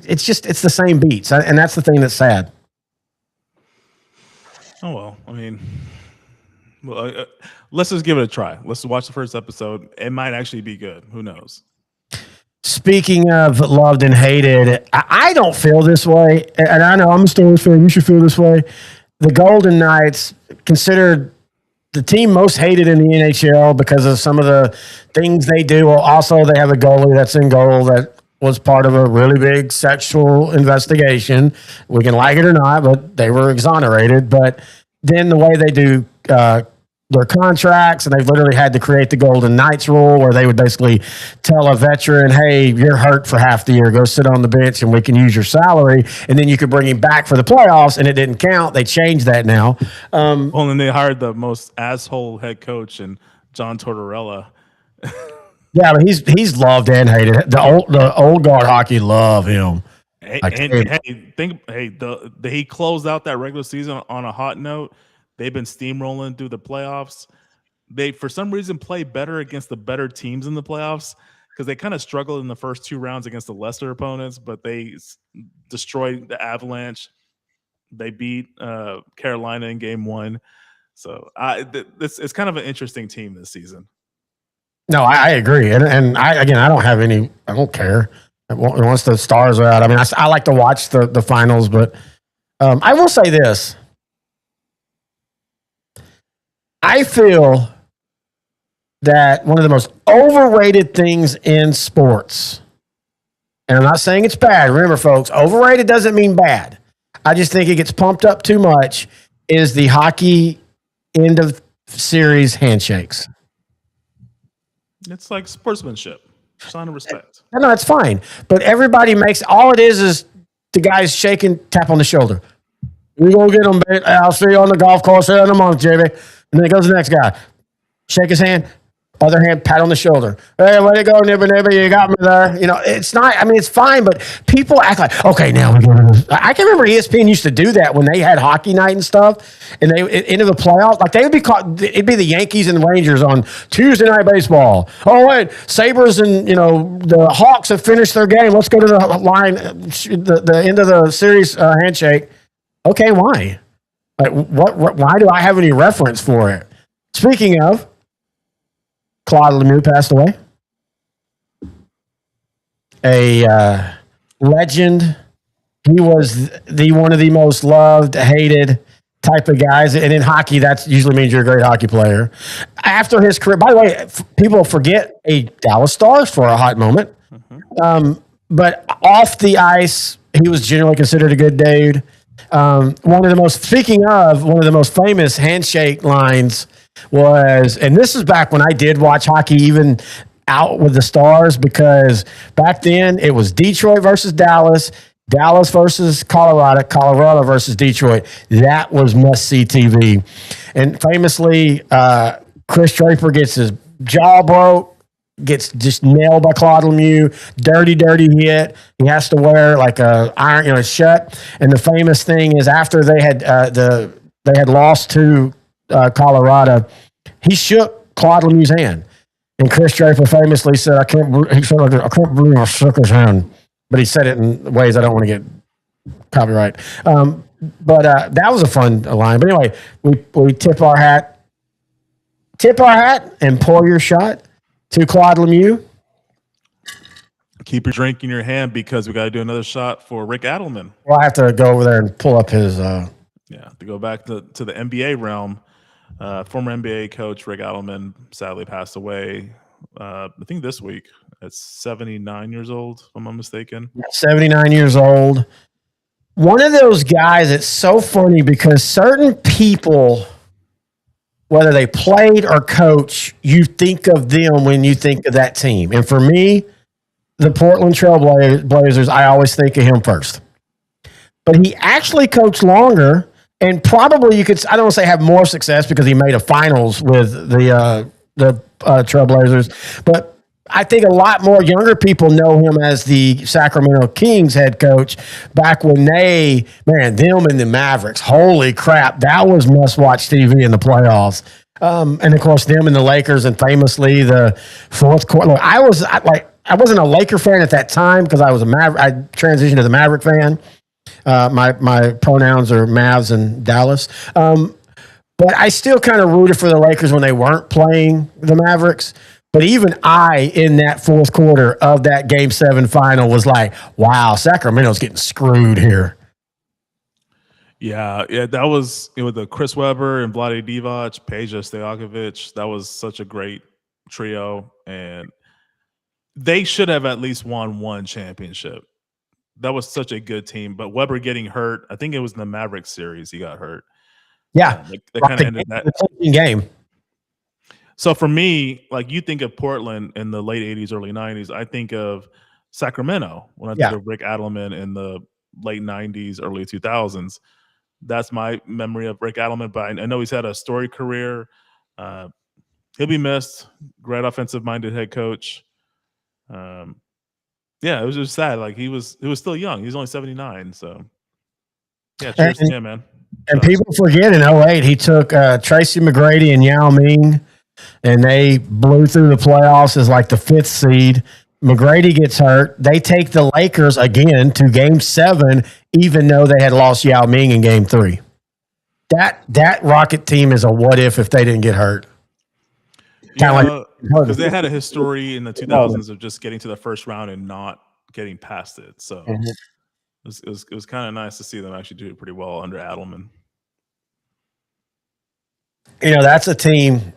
It's the same beats. And that's the thing that's sad. Oh, well, Well, let's just give it a try. Let's watch the first episode. It might actually be good. Who knows? Speaking of loved and hated, I don't feel this way, and I know I'm a Steelers fan. You should feel this way. The Golden Knights, considered the team most hated in the NHL because of some of the things they do. Well, also they have a goalie that's in goal that was part of a really big sexual investigation. We can like it or not, but they were exonerated. But then the way they do their contracts, and they've literally had to create the Golden Knights rule where they would basically tell a veteran, hey, you're hurt for half the year, go sit on the bench and we can use your salary, and then you could bring him back for the playoffs, and it didn't count. They changed that now. Well, and they hired the most asshole head coach in John Tortorella. Yeah, but he's loved and hated. The old guard hockey love him. He closed out that regular season on a hot note. They've been steamrolling through the playoffs. They, for some reason, play better against the better teams in the playoffs because they kind of struggled in the first 2 rounds against the lesser opponents, but they destroyed the Avalanche. They beat Carolina in game 1. So it's kind of an interesting team this season. No, I agree. And I don't care. Once the stars are out, I mean, I like to watch the finals, but I will say this. I feel that one of the most overrated things in sports, and I'm not saying it's bad. Remember, folks, overrated doesn't mean bad. I just think it gets pumped up too much, is the hockey end of series handshakes. It's like sportsmanship, sign of respect. No, it's fine. But everybody makes, all it is the guys shaking, tap on the shoulder. We're going to get them, babe. I'll see you on the golf course here in a month, JB. And then goes the next guy. Shake his hand. Other hand, pat on the shoulder. Hey, way to go, nibba, nibba. You got me there. You know, it's not, I mean, it's fine, but people act like, okay, now we go to this. I can remember ESPN used to do that when they had hockey night and stuff, and they into the playoffs. Like, they would be caught, it'd be the Yankees and the Rangers on Tuesday Night Baseball. Oh, wait, Sabres and, the Hawks have finished their game. Let's go to the line, the end of the series handshake. Okay, why? Like, why do I have any reference for it? Speaking of, Claude Lemieux passed away. A legend. He was one of the most loved, hated type of guys. And in hockey, that usually means you're a great hockey player. After his career, by the way, people forget a Dallas Stars for a hot moment. Mm-hmm. But off the ice, he was generally considered a good dude. One of the most famous handshake lines was, and this is back when I did watch hockey even out with the Stars, because back then it was Detroit versus Dallas, Dallas versus Colorado, Colorado versus Detroit. That was must-see TV. And famously, Chris Draper gets his jaw broke, gets just nailed by Claude Lemieux, dirty hit. He has to wear like a iron, shut. And the famous thing is, after they had lost to Colorado, he shook Claude Lemieux's hand, and Chris Draper famously said, "I can't believe I shook his hand," but he said it in ways I don't want to get copyright. But that was a fun line. But anyway, we tip our hat, and pour your shot to Claude Lemieux. Keep your drink in your hand, because we got to do another shot for Rick Adelman. Well, I have to go over there and pull up his. To go back to the NBA realm, former NBA coach Rick Adelman sadly passed away. I think this week at 79 years old, if I'm not mistaken. 79 years old. One of those guys. It's so funny because certain people, whether they played or coach, you think of them when you think of that team. And for me, the Portland Trail Blazers, I always think of him first. But he actually coached longer, and probably I don't want to say have more success, because he made a finals with the Trailblazers. But I think a lot more younger people know him as the Sacramento Kings head coach back when them and the Mavericks, holy crap, that was must-watch TV in the playoffs. And of course, them and the Lakers, and famously the fourth quarter. Look, I wasn't a Laker fan at that time, because I was I transitioned to the Maverick fan. My pronouns are Mavs and Dallas. But I still kind of rooted for the Lakers when they weren't playing the Mavericks. But even I, in that fourth quarter of that Game 7 final, was like, wow, Sacramento's getting screwed here. Yeah, that was with the Chris Webber and Vlade Divac, Peja Stojakovic. That was such a great trio, and they should have at least won one championship. That was such a good team. But Webber getting hurt, I think it was in the Mavericks series he got hurt. Yeah, that kind of ended that game. So for me, like you think of Portland in the late 80s, early 90s, I think of Sacramento when I think of Rick Adelman in the late 90s, early 2000s. That's my memory of Rick Adelman, but I know he's had a storied career. He'll be missed. Great offensive-minded head coach. Yeah, it was just sad. Like he was still young. He was only 79. So yeah, cheers to him, man. And people forget in 2008, he took Tracy McGrady and Yao Ming, and they blew through the playoffs as like the 5th seed. McGrady gets hurt. They take the Lakers again to Game 7, even though they had lost Yao Ming in Game 3. That Rocket team is a what if they didn't get hurt. Yeah, because they had a history in the 2000s of just getting to the first round and not getting past it. So it was kind of nice to see them actually do it pretty well under Adelman. You know, that's a team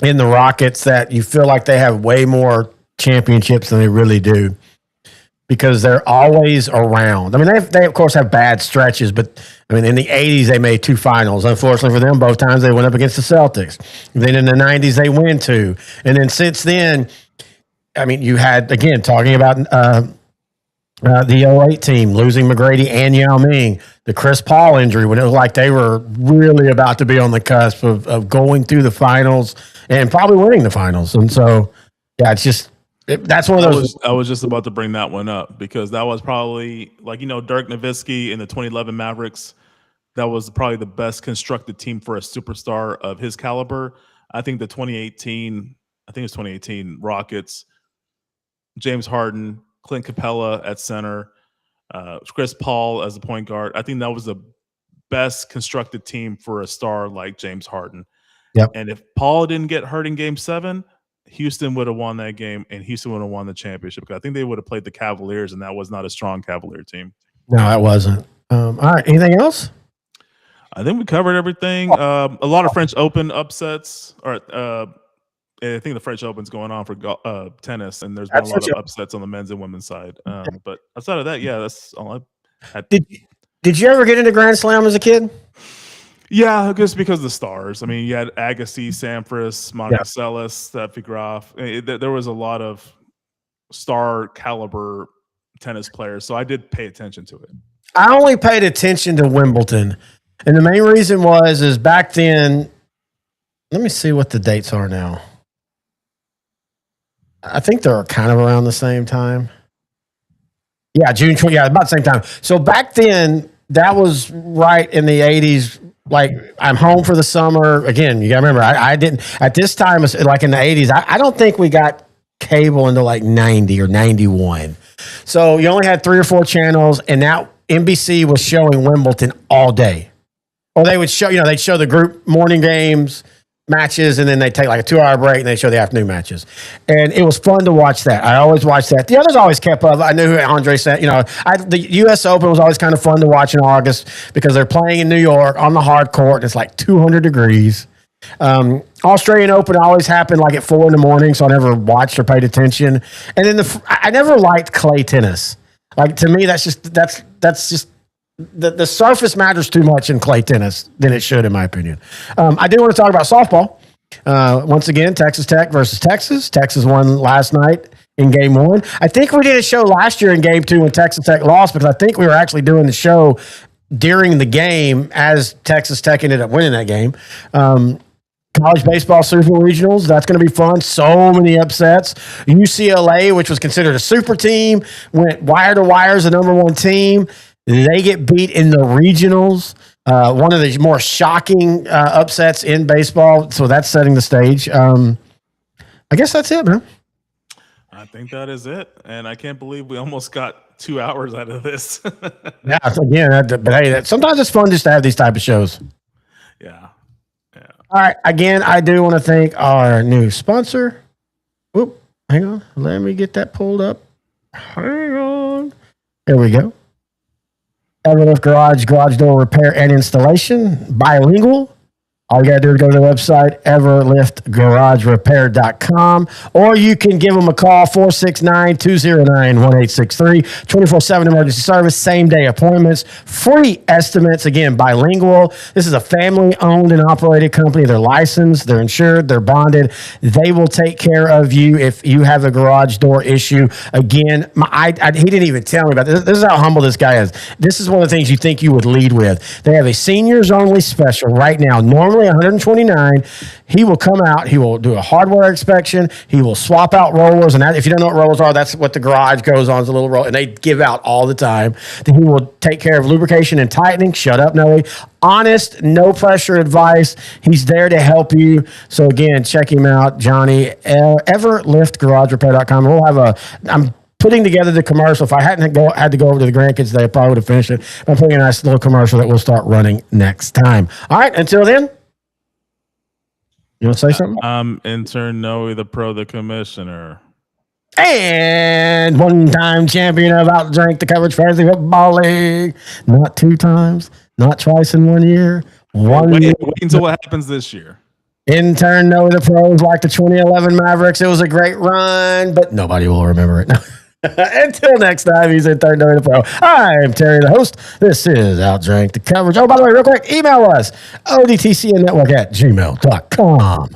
in the Rockets that you feel like they have way more championships than they really do because they're always around. I mean, they of course have bad stretches, but I mean, in the 80s, they made 2 finals. Unfortunately for them, both times they went up against the Celtics. Then in the 90s, they win 2. And then since then, I mean, you had, again, talking about the 08 team, losing McGrady and Yao Ming, the Chris Paul injury, when it was like they were really about to be on the cusp of going through the finals and probably winning the finals. And so, yeah, it's just, that's one of those. I was just about to bring that one up because that was probably, like, you know, Dirk Nowitzki in the 2011 Mavericks. That was probably the best constructed team for a superstar of his caliber. I think the 2018 Rockets, James Harden, Clint Capella at center, Chris Paul as the point guard. I think that was the best constructed team for a star like James Harden. Yep. And if Paul didn't get hurt in Game 7, Houston would have won that game, and Houston would have won the championship. Because I think they would have played the Cavaliers, and that was not a strong Cavalier team. No, it wasn't. All right. Anything else? I think we covered everything. A lot of French Open upsets. I think the French Open's going on for tennis, and there's been a lot of upsets on the men's and women's side. But outside of that, yeah, that's all I had. Did you ever get into Grand Slam as a kid? Yeah, just because of the stars. I mean, you had Agassi, Sampras, Monica Seles, Steffi Graf. There was a lot of star caliber tennis players, so I did pay attention to it. I only paid attention to Wimbledon, and the main reason is back then. Let me see what the dates are now. I think they're kind of around the same time. Yeah, June 20. Yeah, about the same time. So back then, that was right in the 80s. Like, I'm home for the summer. Again, you got to remember, I didn't, at this time, like in the 80s, I don't think we got cable until like 90 or 91. So you only had 3 or 4 channels, and now NBC was showing Wimbledon all day. Or they would show, they'd show the group morning games, matches, and then they take like a 2-hour break and they show the afternoon matches. And it was fun to watch that. I always watched that. The others always kept up. I knew who Andre said, the U.S. Open was always kind of fun to watch in August because they're playing in New York on the hard court and it's like 200 degrees. Australian Open always happened like at 4 in the morning, so I never watched or paid attention. And then I never liked clay tennis. Like, to me, that's just the surface matters too much in clay tennis than it should, in my opinion. I do want to talk about softball. Once again, Texas Tech versus Texas. Texas won last night in Game 1. I think we did a show last year in Game 2 when Texas Tech lost because I think we were actually doing the show during the game as Texas Tech ended up winning that game. College baseball super regionals, that's going to be fun. So many upsets. UCLA, which was considered a super team, went wire to wire as the number 1 team. They get beat in the regionals. One of the more shocking upsets in baseball. So that's setting the stage. I guess that's it, man. I think that is it. And I can't believe we almost got 2 hours out of this. Yeah, again, but hey, sometimes it's fun just to have these type of shows. Yeah. All right. Again, I do want to thank our new sponsor. Whoop. Hang on. Let me get that pulled up. Hang on. There we go. Everlift garage door repair and installation, bilingual. All you got to do is go to the website, everliftgaragerepair.com, or you can give them a call, 469-209-1863, 24/7 emergency service, same-day appointments, free estimates, again, bilingual. This is a family-owned and operated company. They're licensed, they're insured, they're bonded. They will take care of you if you have a garage door issue. Again, he didn't even tell me about this. This is how humble this guy is. This is one of the things you think you would lead with. They have a seniors-only special right now, normally $129. He will come out. He will do a hardware inspection. He will swap out rollers. And if you don't know what rollers are, that's what the garage goes on, is a little roll. And they give out all the time. Then he will take care of lubrication and tightening. Shut up, Noe. Honest, no pressure advice. He's there to help you. So again, check him out, Johnny. EverliftGarageRepair.com. We'll have I'm putting together the commercial. If I had to go over to the grandkids, they probably would have finished it. I'm putting a nice little commercial that we'll start running next time. All right. Until then. You want to say something? Intern Noe, the pro, the commissioner. And one-time champion of Outdrink the Coverage Fantasy Football League. Not 2 times, not twice in 1 year. Wait until what happens this year. Intern Noe the pros like the 2011 Mavericks. It was a great run, but nobody will remember it. Until next time, he's Intern Noe the pro. I'm Terry, the host. This is Outdrink the Coverage. Oh, by the way, real quick, email us, odtcnnetwork@gmail.com.